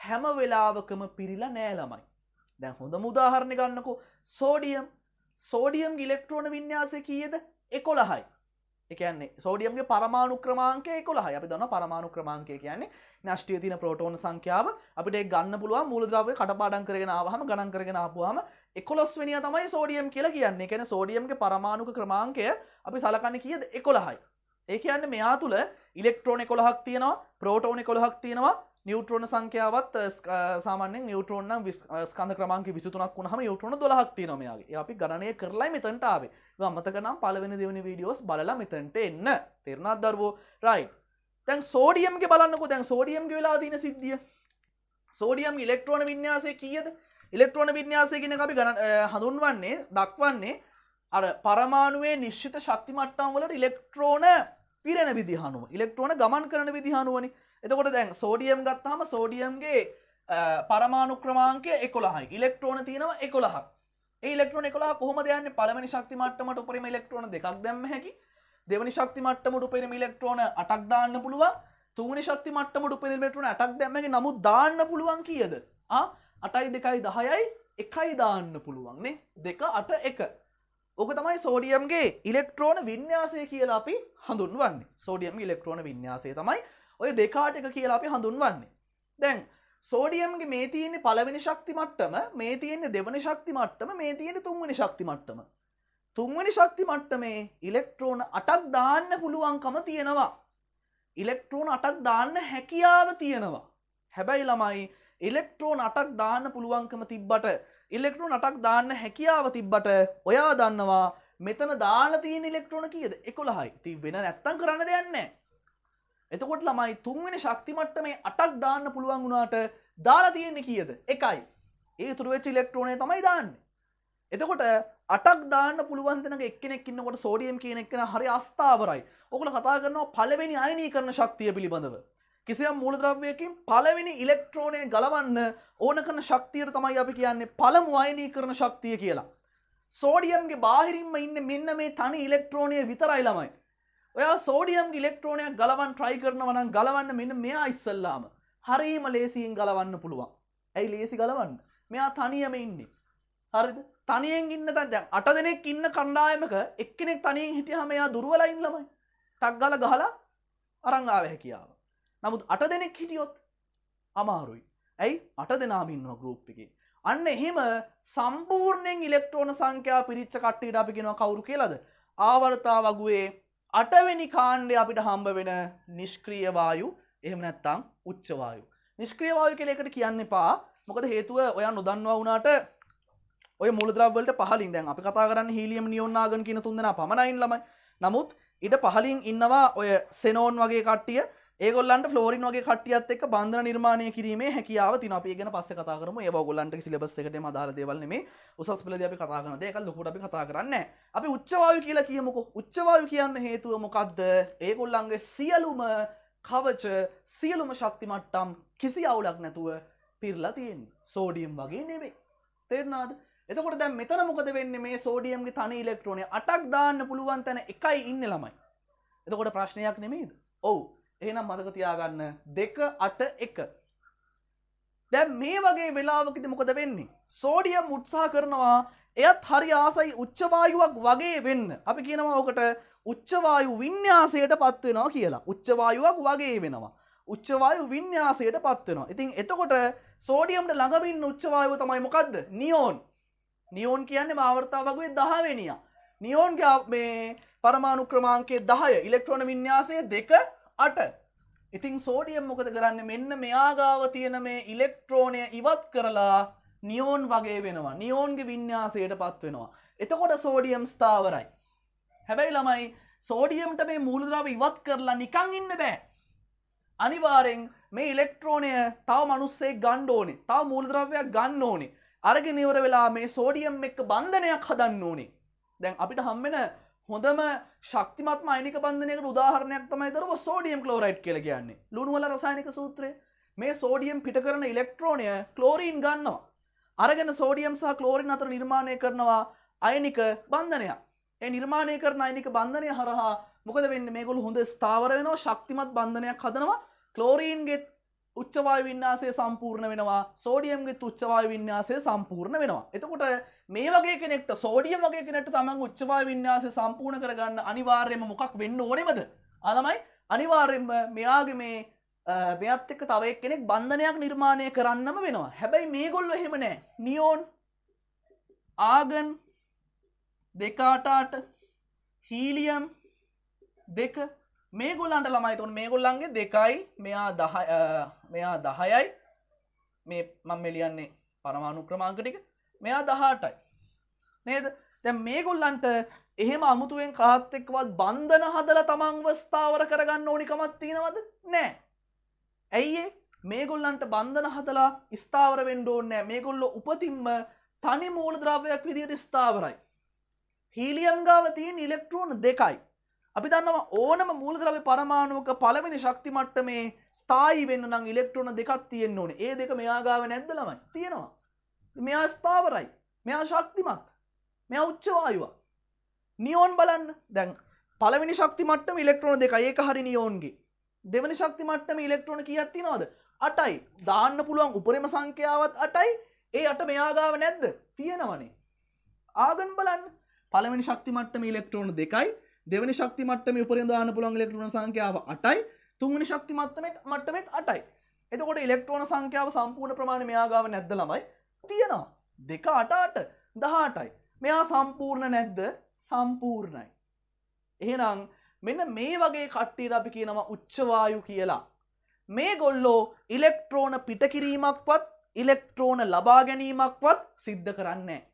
හැම වෙලාවකම පිරීලා නෑ ළමයි. දැන් හොඳම උදාහරණ ගන්නකෝ සෝඩියම්. සෝඩියම්ගේ ඉලෙක්ට්‍රෝන වින්‍යාසය කීයද? 11යි. ඒ කියන්නේ සෝඩියම්ගේ පරමාණු ක්‍රමාංකය 11යි. අපි දන්නවා පරමාණු ක්‍රමාංකය කියන්නේ න්‍යෂ්ටියේ තියෙන ප්‍රෝටෝන සංඛ්‍යාව. අපිට ඒක ගන්න පුළුවන් මූලද්‍රව්‍ය කටපාඩම් කරගෙන ආවහම ගණන් කරගෙන ආපුවාම 11 වෙනියා තමයි සෝඩියම් කියලා කියන්නේ. ඒ කියන්නේ සෝඩියම්ගේ පරමාණුක ක්‍රමාංකය අපි සලකන්නේ කීයද? 11යි. ඒ කියන්නේ මෙයා තුල ඉලෙක්ට්‍රෝන 11ක් තියෙනවා, ප්‍රෝටෝන 11ක් තියෙනවා. නියුට්‍රෝන සංඛ්‍යාවත් සාමාන්‍යයෙන් නියුට්‍රෝන නම් ස්කන්ධ ක්‍රමාංක 23ක් වුණාම නියුට්‍රෝන 12ක් තියෙනවා මෙයාගේ. ඒ අපි ගණනය කරලායි මෙතනට ආවේ. ඒක අමතක නම් පළවෙනි දෙවෙනි වීඩියෝස් බලලා මෙතනට එන්න. තේරුණාද දරුවෝ? රයිට්. දැන් සෝඩියම්ගේ බලන්නකෝ. දැන් සෝඩියම්ගේ වෙලා තියෙන සිද්ධිය. සෝඩියම්ගේ ඉලෙක්ට්‍රෝන වින්‍යාසය කීයද? ඉලෙක්ට්‍රෝන වින්‍යාසය කියන එක අපි හඳුන්වන්නේ, දක්වන්නේ අර පරමාණුවේ නිශ්චිත ශක්ති මට්ටම් වලට ඉලෙක්ට්‍රෝන පිරෙන විදිහ අනුව. ඉලෙක්ට්‍රෝන ගමන් කරන විදිහ අනුවනේ. එතකොට දැන් සෝඩියම් ගත්තාම සෝඩියම්ගේ පරමාණු ක්‍රමාංකය 11යි. ඉලෙක්ට්‍රෝන තියෙනවා 11ක්. ඒ ඉලෙක්ට්‍රෝන 11 කොහොමද යන්නේ? පළවෙනි ශක්ති මට්ටමට උපරිම ඉලෙක්ට්‍රෝන 2ක් දැම්ම හැකි. දෙවෙනි ශක්ති මට්ටමට උපරිම ඉලෙක්ට්‍රෝන 8ක් දාන්න පුළුවන්. තුන්වෙනි ශක්ති මට්ටමට උපරිම ඉලෙක්ට්‍රෝන 8ක් දැම්ම හැකි. නමුත් දාන්න පුළුවන් කීයද? 8යි 2යි 10යි 1යි දාන්න පුළුවන් නේ. 2 8 1. ඕක තමයි සෝඩියම්ගේ ඉලෙක්ට්‍රෝන වින්‍යාසය කියලා අපි හඳුන්වන්නේ. සෝඩියම්ගේ ඉලෙක්ට්‍රෝන වින්‍යාසය තමයි ඔය 2 1 කියලා අපි හඳුන්වන්නේ. දැන් සෝඩියම්ගේ මේ තියෙන්නේ පළවෙනි ශක්ති මට්ටම, මේ තියෙන්නේ දෙවෙනි ශක්ති මට්ටම, මේ තියෙන්නේ තුන්වෙනි ශක්ති මට්ටම. තුන්වෙනි ශක්ති මට්ටමේ ඉලෙක්ට්‍රෝන 8ක් දාන්න පුළුවන්කම තියෙනවා. ඉලෙක්ට්‍රෝන 8ක් දාන්න හැකියාව තියෙනවා. හැබැයි ළමයි ඉලෙක්ට්‍රෝන 8ක් දාන්න පුළුවන්කම තිබ්බට, ඉලෙක්ට්‍රෝන 8ක් දාන්න හැකියාව තිබ්බට ඔයා දන්නවා මෙතන දාලා තියෙන ඉලෙක්ට්‍රෝන කීයද? 11යි. ඉතින් වෙන නැත්තම් කරන්න දෙයක් නැහැ. එතකොට ළමයි තුන්වෙනි ශක්ති මට්ටමේ 8ක් දාන්න පුළුවන් වුණාට දාලා තියෙන්නේ කීයද? 1යි. ඒ ඉතුරු වෙච්ච ඉලෙක්ට්‍රෝනය තමයි දාන්නේ. එතකොට 8ක් දාන්න පුළුවන් තැනක එක්කෙනෙක් ඉන්නකොට සෝඩියම් කියන එක්කෙනා හරි අස්ථාවරයි. ඔයගොල්ලෝ කතා කරනවා පළවෙනි අයනීකරණ ශක්තිය පිළිබඳව. කිසියම් මූලද්‍රව්‍යයකින් පළවෙනි ඉලෙක්ට්‍රෝනය ගලවන්න ඕන කරන ශක්තියට තමයි අපි කියන්නේ පළමු අයනීකරණ ශක්තිය කියලා. සෝඩියම්ගේ බාහිරින්ම ඉන්නේ මෙන්න මේ තනි ඉලෙක්ට්‍රෝනය විතරයි ළමයි. ඔයා සෝඩියම්ගේ ඉලෙක්ට්‍රෝනයක් ගලවන්න try කරනවා නම් ගලවන්න මෙන්න මෙයා ඉස්සල්ලාම. හරීම ලේසියෙන් ගලවන්න පුළුවන්. ඇයි ලේසි ගලවන්න? මෙයා තනියම ඉන්නේ. හරිද? තනියෙන් ඉන්න දැන් 8 දෙනෙක් ඉන්න කණ්ඩායමක එක්කෙනෙක් තනියෙන් හිටියාම එයා දුර්වලයින් ළමයි. ටක් ගාලා ගහලා අරන් ආව හැකියාව. නමුත් 8 දෙනෙක් හිටියොත් අමාරුයි. ඇයි? 8 දෙනාම ඉන්නවා ගෲප් එකේ. අන්න එහෙම සම්පූර්ණයෙන් ඉලෙක්ට්‍රෝන සංඛ්‍යාව පිරිච්ච කට්ටියට අපි කියනවා කවුරු කියලාද? ආවර්තා වගුවේ 8 වෙනි කාණ්ඩය අපිට හම්බ වෙන නිෂ්ක්‍රීය වායු, එහෙම නැත්නම් උච්ච වායු. නිෂ්ක්‍රීය වායු කියලා එකට කියන්න එපා. මොකද හේතුව ඔයා නොදන්නවා වුණාට ඔය මූලද්‍රව්‍ය වලට පහලින් දැන් අපි කතා කරන්නේ හීලියම් නියෝන් ආගන් කියන තුන් දෙනා පමණයින් ළමයි. නමුත් ඊට පහලින් ඉන්නවා ඔය සෙනෝන් වගේ කට්ටිය. ඒගොල්ලන්ට ෆ්ලෝරින් වගේ කට්ටියත් එක්ක බන්ධන නිර්මාණය කිරීමේ හැකියාව තියෙනවා. අපි ඒක ගැන පස්සේ කතා කරමු. ඒවා ඔයගොල්ලන්ට සිලබස් එකටම අදාළ දේවල් නෙමෙයි. උසස් පෙළදී අපි කතා කරන දේ. ඒක ලොකුට අපි කතා කරන්නේ නැහැ. අපි උච්ච වායු කියලා කියමුකෝ. උච්ච වායු කියන්න හේතුව මොකද්ද? ඒගොල්ලන්ගේ සියලුම කවච සියලුම ශක්ති මට්ටම් කිසි අවුලක් නැතුව පිරලා තියෙන්නේ. සෝඩියම් වගේ නෙවෙයි. තේරුණාද? එතකොට දැන් මෙතන මොකද වෙන්නේ? මේ සෝඩියම්ගේ තනි ඉලෙක්ට්‍රෝනය 8ක් දාන්න පුළුවන් තැන එකයි ඉන්නේ ළමයි. එතකොට ප්‍රශ්නයක් නෙමෙයිද? ඔව්. එහෙනම් මතක තියාගන්න 2 8 1. දැන් මේ වගේ වෙලාවකදී මොකද වෙන්නේ? සෝඩියම් උත්සාහ කරනවා එයත් හරි ආසයි උච්ච වායුවක් වගේ වෙන්න. අපි කියනවා ඔකට උච්ච වායු වින්‍යාසයටපත් වෙනවා කියලා. උච්ච වායුවක් වගේ වෙනවා. උච්ච වායු වින්‍යාසයටපත් වෙනවා. ඉතින් එතකොට සෝඩියම්ට ළඟම ඉන්න උච්ච වායුව තමයි මොකද්ද? නියෝන්. නියෝන් කියන්නේ ආවර්තාව වගේ 10 වෙනියා. නියෝන්ගේ මේ පරමාණු ක්‍රමාංකය 10. ඉලෙක්ට්‍රෝන වින්‍යාසය 2 8. ඉතින් සෝඩියම් මොකද කරන්නේ? මෙන්න මෙයා ගාව තියෙන මේ ඉලෙක්ට්‍රෝනය ඉවත් කරලා නියෝන් වගේ වෙනවා. නියෝන්ගේ වින්‍යාසයටපත් වෙනවා. එතකොට සෝඩියම් ස්ථාවරයි. හැබැයි ළමයි සෝඩියම්ට මේ මූලද්‍රව්‍ය ඉවත් කරලා නිකන් ඉන්න බෑ. අනිවාර්යෙන් මේ ඉලෙක්ට්‍රෝනය තව මිනිස්සෙක් ගන්න ඕනේ. තව මූලද්‍රව්‍යයක් ගන්න ඕනේ. අරගෙන ඉවර වෙලා මේ සෝඩියම් එක්ක බන්ධනයක් හදන්න ඕනේ. දැන් අපිට හම්බෙන හොඳම ශක්තිමත්ම අයනික බන්ධනයකට උදාහරණයක් තමයි දරුවෝ සෝඩියම් ක්ලෝරයිඩ් කියලා කියන්නේ. ලුණු වල රසායනික සූත්‍රය. මේ සෝඩියම් පිට කරන ඉලෙක්ට්‍රෝනය ක්ලෝරින් ගන්නවා. අරගෙන සෝඩියම් සහ ක්ලෝරින් අතර නිර්මාණය කරනවා අයනික බන්ධනයක්. ඒ නිර්මාණය කරන අයනික බන්ධනය හරහා මොකද වෙන්නේ? මේගොල්ලෝ හොඳ ස්ථාවර වෙනවා, ශක්තිමත් බන්ධනයක් හදනවා. ක්ලෝරින්ගේ උච්ච වායු වින්‍යාසය සම්පූර්ණ වෙනවා. සෝඩියම්ගේ උච්ච වායු වින්‍යාසය සම්පූර්ණ වෙනවා. එතකොට මේ වගේ කෙනෙක්ට සෝඩියම් වගේ කෙනෙක්ට තමන්ගේ උච්ච වායු වින්‍යාසය සම්පූර්ණ කරගන්න අනිවාර්යයෙන්ම මොකක් වෙන්න ඕනේමද? ආලමයි අනිවාර්යයෙන්ම මෙයාගේ මෙයත් එක්ක තව එක්කෙනෙක් බන්ධනයක් නිර්මාණය කරන්නම වෙනවා. හැබැයි මේගොල්ලෝ එහෙම නැහැ. නියෝන්, ආගන් 288 හීලියම් 2 මේගොල්ලන්ට ළමයි තෝරන මේගොල්ලන්ගේ 2යි මෙයා 10යි මේ මම ලියන්නේ පරමාණු ක්‍රමාංක ටික මෙයා 18යි නේද? දැන් මේගොල්ලන්ට එහෙම අමුතුවෙන් කාත් එක්කවත් බන්ධන හදලා තමන්ව ස්ථාවර කරගන්න ඕනි කමක් තියෙනවද? නැහැ. ඇයි මේගොල්ලන්ට බන්ධන හදලා ස්ථාවර වෙන්න ඕනේ නැහැ. මේගොල්ලෝ උපතින්ම තනි මූලද්‍රව්‍යයක් විදියට ස්ථාවරයි. හීලියම් ගාව තියෙන ඉලෙක්ට්‍රෝන 2යි. අපි දන්නවා ඕනම මූලද්‍රව්‍ය පරමාණුවක පළවෙනි ශක්ති මට්ටමේ ස්ථායී වෙන්න නම් ඉලෙක්ට්‍රෝන 2ක් තියෙන්න ඕනේ. ඒ දෙක මෙයා ගාව නැද්ද ළමයි? තියෙනවා. මෙයා ස්ථාවරයි. මෙයා ශක්තිමත්. මෙයා උච්ච වායුවක්. නියෝන් බලන්න. දැන් පළවෙනි ශක්ති මට්ටම ඉලෙක්ට්‍රෝන 2යි. ඒක හරි නියෝන්ගේ. දෙවෙනි ශක්ති මට්ටමේ ඉලෙක්ට්‍රෝන කීයක් තියෙනවද? 8යි. දාන්න පුළුවන් උපරිම සංඛ්‍යාවත් 8යි. ඒ 8 මෙයා ගාව නැද්ද? තියෙනවනේ. ආගන් බලන්න. පළවෙනි ශක්ති මට්ටමේ ඉලෙක්ට්‍රෝන 2යි. දෙවෙනි ශක්ති මට්ටමේ උපරිම දාන්න පුළුවන් ඉලෙක්ට්‍රෝන සංඛ්‍යාව 8යි. තුන්වෙනි ශක්ති මට්ටමෙත් 8යි. එතකොට ඉලෙක්ට්‍රෝන සංඛ්‍යාව සම්පූර්ණ ප්‍රමාණය මෙයා ගාව නැද්ද ළමයි? තියෙනවා. 2 8 8 18යි. මෙයා සම්පූර්ණ නැද්ද? සම්පූර්ණයි. එහෙනම් මෙන්න මේ වගේ කට්ටියට අපි කියනවා උච්ච වායු කියලා. මේගොල්ලෝ ඉලෙක්ට්‍රෝන පිට කිරීමක්වත් ඉලෙක්ට්‍රෝන ලබා ගැනීමක්වත් සිද්ධ කරන්නේ නැහැ.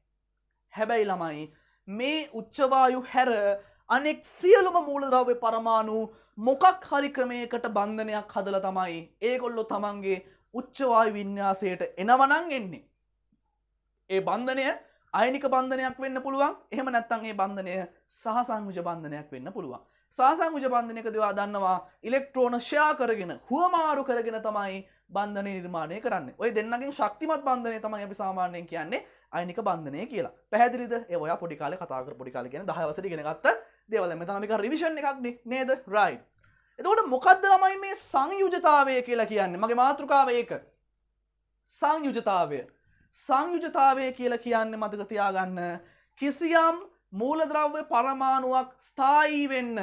හැබැයි ළමයි මේ උච්ච වායු හැර අනෙක් සියලුම මූලද්‍රව්‍ය පරමාණු මොකක් හරි ක්‍රමයකට බන්ධනයක් හදලා තමයි ඒගොල්ලෝ තමන්ගේ උච්ච වායු වින්‍යාසයට එනවනම් එන්නේ. ඒ බන්ධනය අයනික බන්ධනයක් වෙන්න පුළුවන්. එහෙම නැත්නම් ඒ බන්ධනය සහසංයුජ බන්ධනයක් වෙන්න පුළුවන්. සහසංයුජ බන්ධනයකදී ඔයා දන්නවා ඉලෙක්ට්‍රෝන ෂෙයා කරගෙන හුවමාරු කරගෙන තමයි බන්ධනය නිර්මාණය කරන්නේ. ඔය දෙන්නගෙන් ශක්තිමත් බන්ධනය තමයි අපි සාමාන්‍යයෙන් කියන්නේ අයනික බන්ධනය කියලා. පැහැදිලිද? ඒ ඔයා පොඩි කාලේ කතා කර පොඩි කාලේ කියන්නේ 10 වසරේ ඉගෙන ගත්ත දේවල්. මෙතන මේක රිවිෂන් එකක් නේද? රයිට්. එතකොට මොකද්ද ළමයි මේ සංයුජතාවය කියලා කියන්නේ? මගේ මාතෘකාව ඒක. සංයුජතාවය. සංයුජතාවය කියලා කියන්නේ මතක තියාගන්න කිසියම් මූලද්‍රව්‍ය පරමාණුවක් ස්ථායී වෙන්න.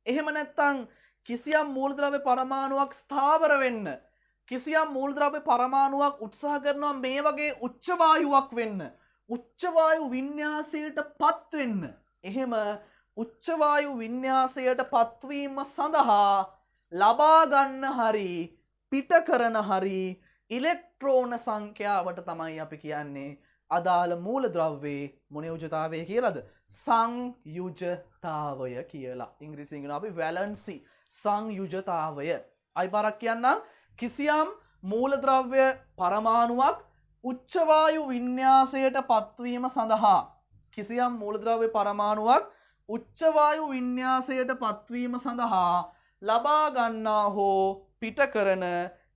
එහෙම නැත්නම් කිසියම් මූලද්‍රව්‍ය පරමාණුවක් ස්ථාවර වෙන්න. කිසියම් මූලද්‍රව්‍ය පරමාණුවක් උත්සාහ කරනවා මේ වගේ උච්ච වායුවක් වෙන්න. උච්ච වායු වින්‍යාසයට පත් වෙන්න. එහෙම උච්ච වායු වින්‍යාසයට පත්වීම සඳහා ලබා ගන්න හරි පිට කරන හරි ඉලෙක්ට්‍රෝන සංඛ්‍යාවට තමයි අපි කියන්නේ අදාළ මූලද්‍රව්‍යයේ මොනයුජතාවය කියලාද? සංයුජතාවය කියලා. ඉංග්‍රීසියෙන් කියනවා අපි වැලන්සි සංයුජතාවය. අයි පාරක් කියන්නම් කිසියම් මූලද්‍රව්‍ය පරමාණුවක් උච්ච වායු වින්‍යාසයට පත්වීම සඳහා කිසියම් මූලද්‍රව්‍ය පරමාණුවක් උච්ච වායු වින්‍යාසයට පත්වීම සඳහා ලබා ගන්නා හෝ පිට කරන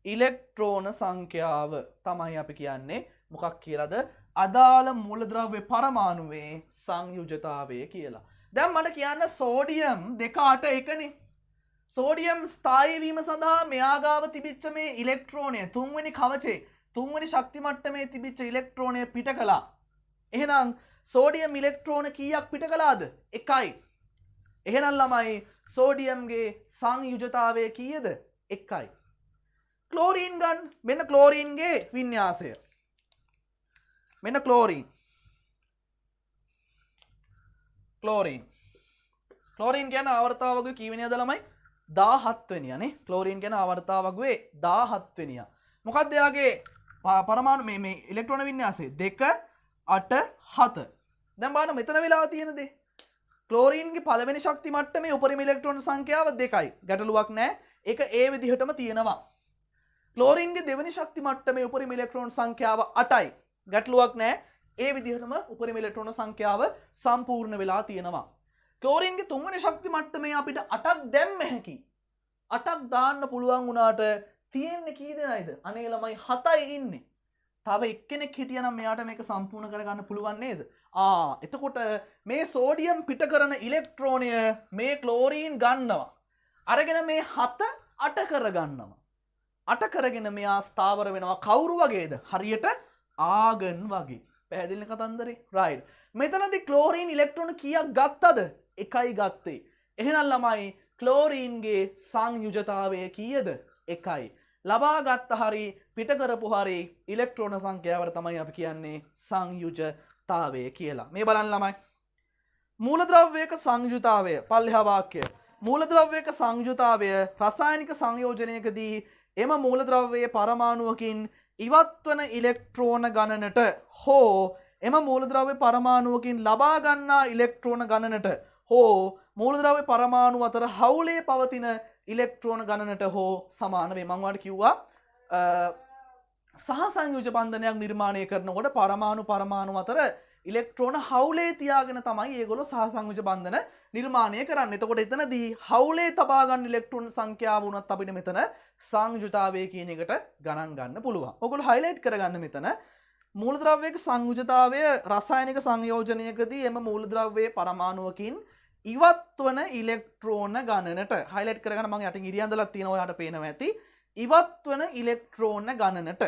ඉලෙක්ට්‍රෝන සංඛ්‍යාව තමයි අපි කියන්නේ මොකක් කියලාද? අදාළ මූලද්‍රව්‍ය පරමාණුවේ සංයුජතාවය කියලා. දැන් මට කියන්න සෝඩියම් 281නේ. සෝඩියම් ස්ථායී වීම සඳහා මෙයා ගාව තිබිච්ච මේ ඉලෙක්ට්‍රෝනය තුන්වෙනි කවචේ තුන්වෙනි ශක්ති මට්ටමේ තිබිච්ච ඉලෙක්ට්‍රෝනය පිට කළා. එහෙනම් සෝඩියම් ඉලෙක්ට්‍රෝන කීයක් පිට කළාද? 1යි. එහෙනම් ළමයි සෝඩියම්ගේ සංයුජතාවය කීයද? 1යි. ක්ලෝරීන් ගන්න. මෙන්න ක්ලෝරීන්ගේ වින්‍යාසය. මෙන්න ක්ලෝරීන්. ක්ලෝරීන් කියන ආවර්තාවගුවේ කීවෙනියද ළමයි? 17 වෙනියනේ. ක්ලෝරීන් කියන ආවර්තාවගුවේ 17 වෙනිය. මොකක්ද එයාගේ පරමාණු මේ ඉලෙක්ට්‍රෝන වින්‍යාසය? 2 8 7. දැන් බලන්න මෙතන වෙලා තියෙන දේ. ක්ලෝරීන්ගේ පළවෙනි ශක්ති මට්ටමේ උපරිම ඉලෙක්ට්‍රෝන සංඛ්‍යාව 2යි. ගැටලුවක් නැහැ. ඒක ඒ විදිහටම තියෙනවා. ක්ලෝරීන්ගේ දෙවෙනි ශක්ති මට්ටමේ උපරිම ඉලෙක්ට්‍රෝන සංඛ්‍යාව 8යි. ගැටලුවක් නැහැ. ඒ විදිහටම උපරිම ඉලෙක්ට්‍රෝන සංඛ්‍යාව සම්පූර්ණ වෙලා තියෙනවා. ක්ලෝරීන්ගේ තුන්වෙනි ශක්ති මට්ටමේ අපිට 8ක් දැම්ම හැකි. 8ක් දාන්න පුළුවන් වුණාට තියෙන්නේ කී දෙනයිද? අනේ ළමයි 7යි ඉන්නේ. තව එක්කෙනෙක් හිටියනම් මෙයාට මේක සම්පූර්ණ කරගන්න පුළුවන් නේද? එතකොට මේ සෝඩියම් පිට කරන ඉලෙක්ට්‍රෝනය මේ ක්ලෝරීන් ගන්නවා. අරගෙන මේ 7 8 කරගන්නවා. 8 කරගෙන මෙයා ස්ථාවර වෙනවා. කවුරු වගේද? හරියට ආගන් වගේ. පැහැදිලිද කතන්දරේ? රයිට්. මෙතනදී ක්ලෝරීන් ඉලෙක්ට්‍රෝන කීයක් ගත්තද? 1යි ගත්තේ. එහෙනම් ළමයි ක්ලෝරීන්ගේ සංයුජතාවය කීයද? 1යි. ලබා ගත්ත හරි පිට කරපු හරි ඉලෙක්ට්‍රෝන සංඛ්‍යාවට තමයි අපි කියන්නේ සංයුජතාවය කියලා. මේ බලන්න ළමයි. මූලද්‍රව්‍යයක සංයුජතාවය පල්ලෙහා වාක්‍යය. මූලද්‍රව්‍යයක සංයුජතාවය රසායනික සංයෝජනයකදී එම මූලද්‍රව්‍යයේ පරමාණුවකින් ඉවත්වන ඉලෙක්ට්‍රෝන ගණනට හෝ එම මූලද්‍රව්‍ය පරමාණුවකින් ලබා ගන්නා ඉලෙක්ට්‍රෝන ගණනට හෝ මූලද්‍රව්‍ය පරමාණු අතර හවුලේ පවතින ඉලෙක්ට්‍රෝන ගණනට හෝ සමාන වේ. මම ඔයාලට කිව්වා සහසංයෝජ බන්ධනයක් නිර්මාණය කරනකොට පරමාණු අතර ඉලෙක්ට්‍රෝන හවුලේ තියාගෙන තමයි ඒගොල්ලෝ සහසංයෝජ බන්ධන නිර්මාණය කරන්නේ. එතකොට එතනදී හවුලේ තබා ගන්න ඉලෙක්ට්‍රෝන සංඛ්‍යාව වුණත් අපිට මෙතන සංයුජතාවය කියන එකට ගණන් ගන්න පුළුවන්. ඔයගොල්ලෝ හයිලයිට් කරගන්න මෙතන මූලද්‍රව්‍යයක සංයුජතාවය රසායනික සංයෝජනයකදී එම මූලද්‍රව්‍යයේ පරමාණුවකින් ඉවත්වන ඉලෙක්ට්‍රෝන ගණනට හයිලයිට් කරගන්න. මම යටින් ඉරියන් දාලා තියෙනවා ඔයාලට පේනවා ඇති. ඉවත්වන ඉලෙක්ට්‍රෝන ගණනට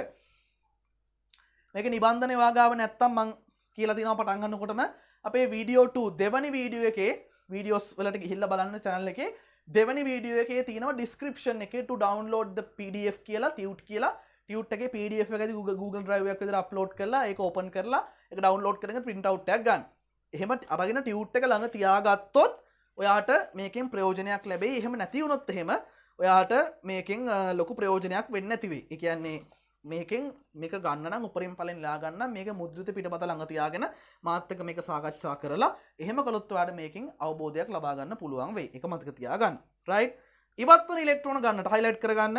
මේක නිබන්ධන වාගාව නැත්තම් මම කියලා තියෙනවා පටන් ගන්නකොටම අපේ වීඩියෝ 2 දෙවනි වීඩියෝ එකේ වීඩියෝස් වලට ගිහිල්ලා බලන්න channel එකේ දෙවනි වීඩියෝ එකේ තියෙනවා description එකේ to download the pdf කියලා tut කියලා tut එකේ pdf එකදී Google Drive එකක් විතර upload කරලා ඒක open කරලා ඒක download කරගෙන print out එකක් ගන්න. එහෙම අරගෙන tut එක ළඟ තියාගත්තොත් ඔයාට මේකෙන් ප්‍රයෝජනයක් ලැබෙයි. එහෙම නැති වුණොත් එහෙම ඔයාට මේකෙන් ලොකු ප්‍රයෝජනයක් වෙන්නේ නැති වෙයි. ඒ කියන්නේ මේකෙන් මේක ගන්න නම් උපරිම ඵලෙන් ලා ගන්න මේක මුද්‍රිත පිටපත ළඟ තියාගෙන මාත් එක්ක මේක සාකච්ඡා කරලා එහෙම කළොත් ඔයාලට මේකෙන් අවබෝධයක් ලබා ගන්න පුළුවන් වෙයි. ඒක මතක තියාගන්න. රයිට්. ඉවත්වන ඉලෙක්ට්‍රෝන ගන්නට හයිලයිට් කරගන්න.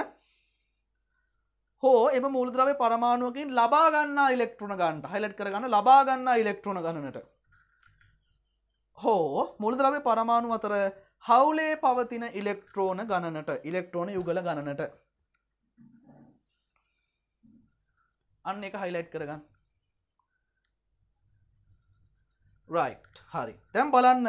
හෝ එම මූලද්‍රව්‍ය පරමාණුවකින් ලබා ගන්නා ඉලෙක්ට්‍රෝන ගන්නට හයිලයිට් කරගන්න. ලබා ගන්නා ඉලෙක්ට්‍රෝන ගණනට හෝ මූලද්‍රව්‍ය පරමාණු අතර හවුලේ පවතින ඉලෙක්ට්‍රෝන ගණනට ඉලෙක්ට්‍රෝන යුගල ගණනට අන්න එක හයිලයිට් කරගන්න. රයිට්. හරි. දැන් බලන්න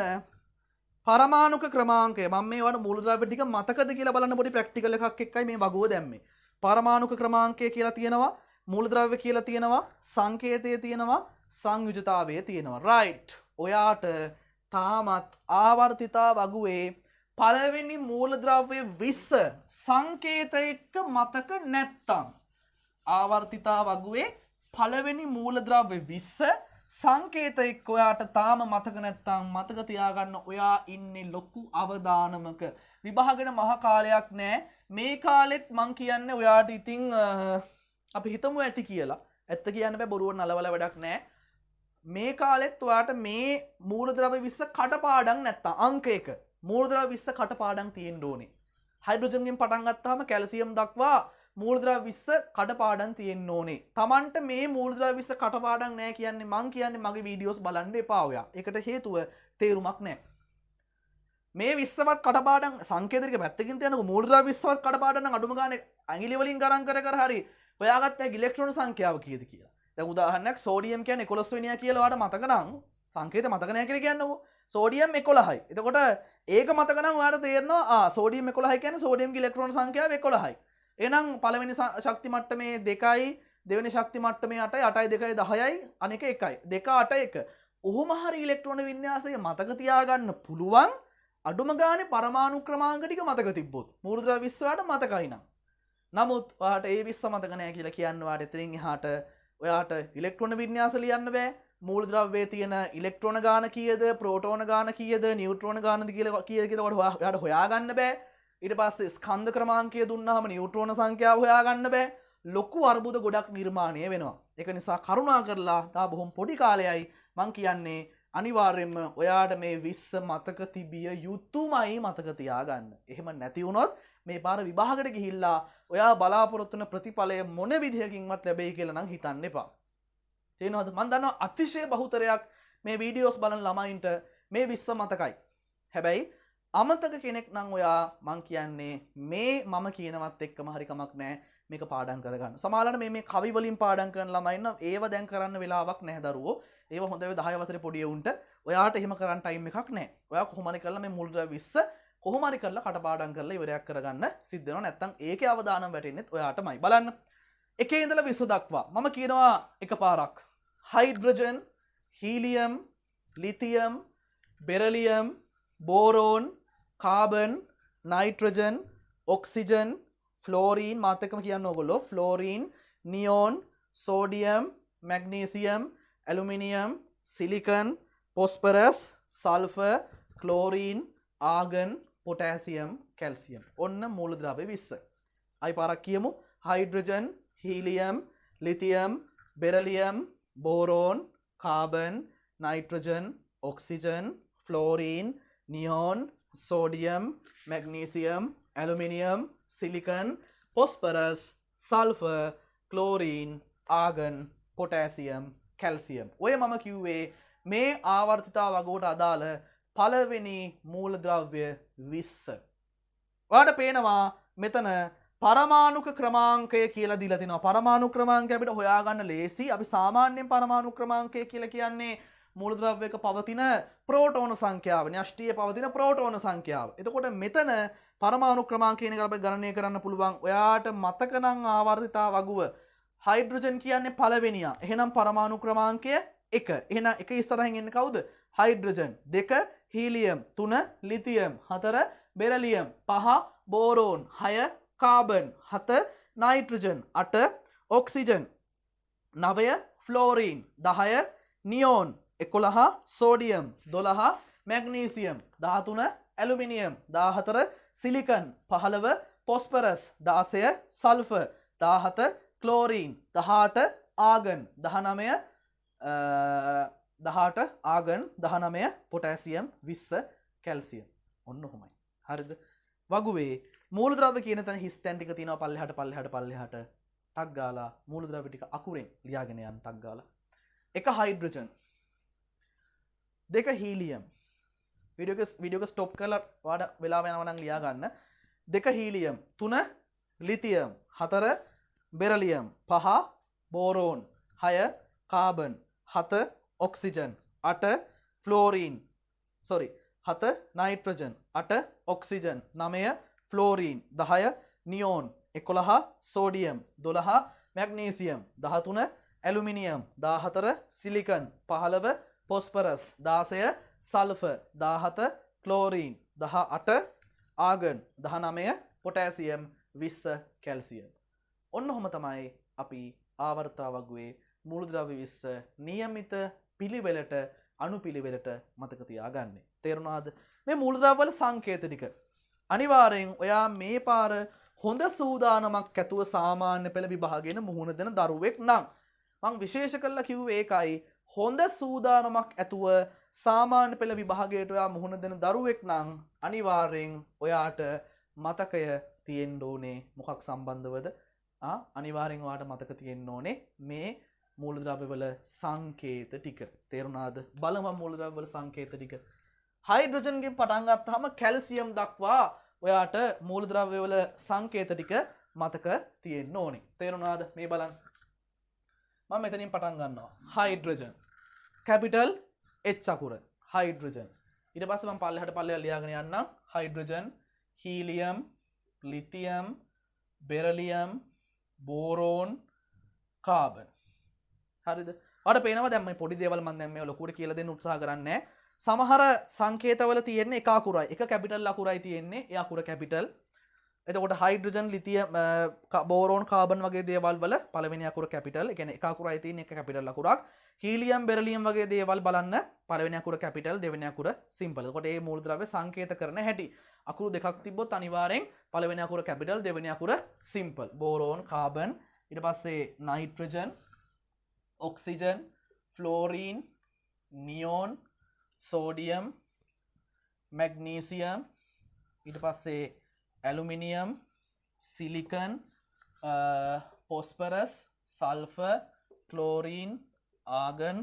පරමාණුක ක්‍රමාංකය. මම මේවට මූලද්‍රව්‍ය ටික මතකද කියලා බලන්න පොඩි ප්‍රැක්ටිකල් එකක් එක්කයි මේ වගුව දැම්මේ. පරමාණුක ක්‍රමාංකය කියලා තියෙනවා, මූලද්‍රව්‍ය කියලා තියෙනවා, සංකේතය තියෙනවා, සංයුජතාවය තියෙනවා. රයිට්. ඔයාට තාමත් ආවර්තිතා වගුවේ පළවෙනි මූලද්‍රව්‍ය 20 සංකේත එක්ක මතක නැත්තම් ආවර්තිතා වගුවේ පළවෙනි මූලද්‍රව්‍ය 20 සංකේත එක්ක ඔයාට තාම මතක නැත්තම් මතක තියාගන්න ඔයා ඉන්නේ ලොකු අවදානමක විභාගෙට මහ කාලයක් නෑ මේ කාලෙත් මං කියන්නේ ඔයාට ඉතින් අපි හිතමු ඇති කියලා ඇත්ත කියන්න බෑ බොරුව නලවල වැඩක් නෑ මේ කාලෙත් ඔයාට මේ මූලද්‍රව්‍ය 20 කටපාඩම් නැත්තම් අංක 1 මූලද්‍රව්‍ය 20 කටපාඩම් තියෙන්න ඕනේ හයිඩ්‍රජන්ගෙන් පටන් ගත්තාම කැල්සියම් දක්වා මූලද්‍රව්‍ය 20 කටපාඩම් තියෙන්න ඕනේ. Tamanට මේ මූලද්‍රව්‍ය 20 කටපාඩම් නැහැ කියන්නේ මං කියන්නේ මගේ වීඩියෝස් බලන්න එපා ඔයා. ඒකට හේතුව තේරුමක් නැහැ. මේ 20වත් කටපාඩම් සංකේතික පැත්තකින් තියනකො මූලද්‍රව්‍ය 20වත් කටපාඩම් නම් අඩුම ගානේ ඇඟිලි වලින් ගණන් කර හරි හොයාගත්ත ඉලෙක්ට්‍රෝන සංඛ්‍යාව කීයද කියලා. දැන් උදාහරණයක් සෝඩියම් කියන්නේ 11 වෙනියා කියලා ඔයාලට මතක නම් සංකේත මතක නැහැ කියලා කියන්නකො. සෝඩියම් 11යි. එතකොට ඒක මතක නම් ඔයාලට තේරෙනවා සෝඩියම් 11යි කියන්නේ සෝඩියම්ගේ ඉලෙක්ට්‍රෝන සංඛ්‍යාව 11යි. එහෙනම් පළවෙනි ශක්ති මට්ටමේ 2යි දෙවෙනි ශක්ති මට්ටමේ 8යි 8යි 2යි 10යි අනික 1යි 2 8 1 ඔහොම හරි ඉලෙක්ට්‍රෝන වින්‍යාසය මතක තියාගන්න පුළුවන් අඩුම ගානේ පරමාණු ක්‍රමාංක ටික මතක තිබ්බොත් මූලද්‍රව්‍ය 20ට මතකයි නම් නමුත් ඔයාට ඒ 20 මතක නැහැ කියලා කියන්න ඔයාට එතනින් එහාට ඔයාට ඉලෙක්ට්‍රෝන වින්‍යාස ලියන්න බෑ මූලද්‍රව්‍යයේ තියෙන ඉලෙක්ට්‍රෝන ගාන කීයද ප්‍රෝටෝන ගාන කීයද නියුට්‍රෝන ගානද කියලා කීයද ඔයාට හොයාගන්න බෑ ඊට පස්සේ ස්කන්ධ ක්‍රමාංකය දුන්නාම නියුට්‍රෝන සංඛ්‍යාව හොයාගන්න බෑ ලොකු අර්බුද ගොඩක් නිර්මාණය වෙනවා ඒක නිසා කරුණා කරලා තා බොහොම පොඩි කාලයයි මං කියන්නේ අනිවාර්යයෙන්ම ඔයාට මේ 20 මතක තිබිය යුතුමයි මතක තියාගන්න එහෙම නැති වුණොත් මේ පාර විභාගයට ගිහිල්ලා ඔයා බලාපොරොත්තු වෙන ප්‍රතිඵලය මොන විදිහකින්වත් ලැබෙයි කියලා නම් හිතන්න එපා තේරෙනවද මං දන්නවා අතිශය බහුතරයක් මේ වීඩියෝස් බලන ළමයින්ට මේ 20 මතකයි හැබැයි අමතක කෙනෙක් නම් ඔයා මං කියන්නේ මේ මම කියනවත් එක්කම හරි කමක් නැහැ මේක පාඩම් කරගන්න. සමහරවිට මේ කවි වලින් පාඩම් කරන ළමයි ඉන්නවා ඒව දැන් කරන්න වෙලාවක් නැහැ දරුවෝ. ඒව හොඳ ඒ 10 වසරේ පොඩි උන්ට ඔයාට එහෙම කරන්න ටයිම් එකක් නැහැ. ඔයා කොහොම හරි කරලා මේ මූලද්‍රව්‍ය 20 කොහොම හරි කරලා කටපාඩම් කරලා ඉවරයක් කරගන්න සිද්ධ වෙනවා. නැත්තම් ඒකේ අවදානම් වැටෙන්නේ ඔයාටමයි. බලන්න. එකේ ඉඳලා 20 දක්වා මම කියනවා එකපාරක්. Hydrogen, helium, lithium, beryllium, boron carbon nitrogen oxygen fluorine මාත් එක්කම කියන්න ඕගොල්ලෝ fluorine neon sodium magnesium aluminium silicon phosphorus sulphur chlorine argon potassium calcium ඔන්න මූලද්‍රව්‍ය 20 අයි පාරක් කියමු hydrogen helium lithium beryllium boron carbon nitrogen oxygen fluorine neon sodium, magnesium, aluminium, silicon, phosphorus, sulfur, chlorine, argon, potassium, calcium. ඔය මම කිව්වේ මේ ආවර්තිතා වගුවට අදාළ පළවෙනි මූලද්‍රව්‍ය 20. ඔයාලට පේනවා මෙතන පරමාණුක ක්‍රමාංකය කියලා දීලා තිනවා. පරමාණු ක්‍රමාංකය අපිට හොයාගන්න ලේසි. අපි සාමාන්‍යයෙන් පරමාණු ක්‍රමාංකය කියලා කියන්නේ මූලද්‍රව්‍යයක පවතින ප්‍රෝටෝන සංඛ්‍යාව න්‍යෂ්ටියේ පවතින ප්‍රෝටෝන සංඛ්‍යාව. එතකොට මෙතන පරමාණු ක්‍රමාංක කියන එක අපිට ගණනය කරන්න පුළුවන්. ඔයාට මතක නම් ආවර්තිතා වගුව හයිඩ්‍රජන් කියන්නේ පළවෙනියා. එහෙනම් පරමාණු ක්‍රමාංකය 1. එහෙනම් එක ඉස්සරහින් එන්නේ කවුද? Hydrogen 2, helium 3, lithium 4, beryllium 5, boron 6, carbon 7, nitrogen 8, oxygen 9, ෆ්ලෝරීන් 10, නියෝන් 11 sodium 12 magnesium 13 aluminium 14 silicon 15 phosphorus 16 sulphur 17 chlorine 18 argon 19 18 argon 19 potassium 20 calcium ඔන්න ඔහොමයි හරිද වගුවේ මූලද්‍රව්‍ය කියන තැන හිස් තැන් ටික තියෙනවා පල්ලෙහාට ටක් ගාලා මූලද්‍රව්‍ය ටික අකුරෙන් ලියාගෙන යන්න ටක් ගාලා එක හයිඩ්‍රජන් 2 හීලියම් වීඩියෝ එක ස්ටොප් කරලා ඔයාලා වෙලාව යනවා නම් ලියා ගන්න 2 helium 3 lithium 4 beryllium 5 boron 6 carbon 7 oxygen 8 ෆ්ලෝරීන් 7 nitrogen 8 oxygen 9 ෆ්ලෝරීන් 10 නියෝන් 11 sodium 12 magnesium 13 aluminium 14 silicon 15 phosphorus 16 sulphur 17 chlorine 18 argon 19 potassium 20 calcium ඔන්න ඔහොම තමයි අපි ආවර්තා වගුවේ මූලද්‍රව්‍ය 20 નિયમિત පිළිවෙලට අනුපිළිවෙලට මතක තියාගන්න. තේරුණාද? මේ මූලද්‍රව්‍ය වල සංකේත ටික අනිවාර්යෙන් ඔයා මේ පාර හොඳ සූදානමක් ඇතුව සාමාන්‍ය පෙළ විභාගයෙන් මුහුණ දෙන දරුවෙක් නම් මම විශේෂ කරලා කිව්වේ ඒකයි. හොඳ සූදානමක් ඇතුව සාමාන්‍ය පෙළ විභාගයට ඔයා මුහුණ දෙන දරුවෙක් නම් අනිවාර්යෙන් ඔයාට මතකය තියෙන්න ඕනේ මොකක් සම්බන්ධවද? අනිවාර්යෙන් ඔයාට මතක තියෙන්න ඕනේ මේ මූලද්‍රව්‍ය වල සංකේත ටික. තේරුණාද? බලමු මූලද්‍රව්‍ය වල සංකේත ටික. හයිඩ්‍රජන් ගෙන් පටන් ගත්තාම කැල්සියම් දක්වා ඔයාට මූලද්‍රව්‍ය වල සංකේත ටික මතක තියෙන්න ඕනේ. තේරුණාද? මේ බලන්න. මම මෙතනින් පටන් ගන්නවා. හයිඩ්‍රජන් කැපිටල් H අකුර හයිඩ්‍රජන්. ඊට පස්සේ මම පල්ලෙහාට ලියාගෙන යන්නම්. Hydrogen, helium, lithium, beryllium, boron, carbon. හරිද? ඔයාලට පේනවා දැන් මේ පොඩි දේවල් මම දැන් මේ ලොකුවට කියලා දෙන්න උත්සාහ කරන්නේ. සමහර සංකේතවල තියෙන්නේ එක අකුරයි. එක කැපිටල් අකුරයි තියෙන්නේ. ඒ අකුර කැපිටල්. එතකොට හයිඩ්‍රජන්, ලිතියම්, බෝරෝන්, කාබන් වගේ දේවල් වල පළවෙනි අකුර කැපිටල්. ඒ කියන්නේ එක අකුරයි තියෙන එක කැපිටල් අකුරක්. හීලියම්, බෙරිලියම් වගේ දේවල් බලන්න පළවෙනි අකුර කැපිටල්, දෙවෙනි අකුර සිම්පල්. එතකොට මේ මූලද්‍රව්‍ය සංකේත කරන හැටි. අකුරු දෙකක් තිබ්බොත් අනිවාර්යෙන් පළවෙනි අකුර කැපිටල්, දෙවෙනි අකුර සිම්පල්. බෝරෝන්, කාබන්, ඊට පස්සේ nitrogen, oxygen, fluorine, neon, sodium, magnesium, ඊට පස්සේ aluminium, silicon, phosphorus, sulphur, chlorine, argon,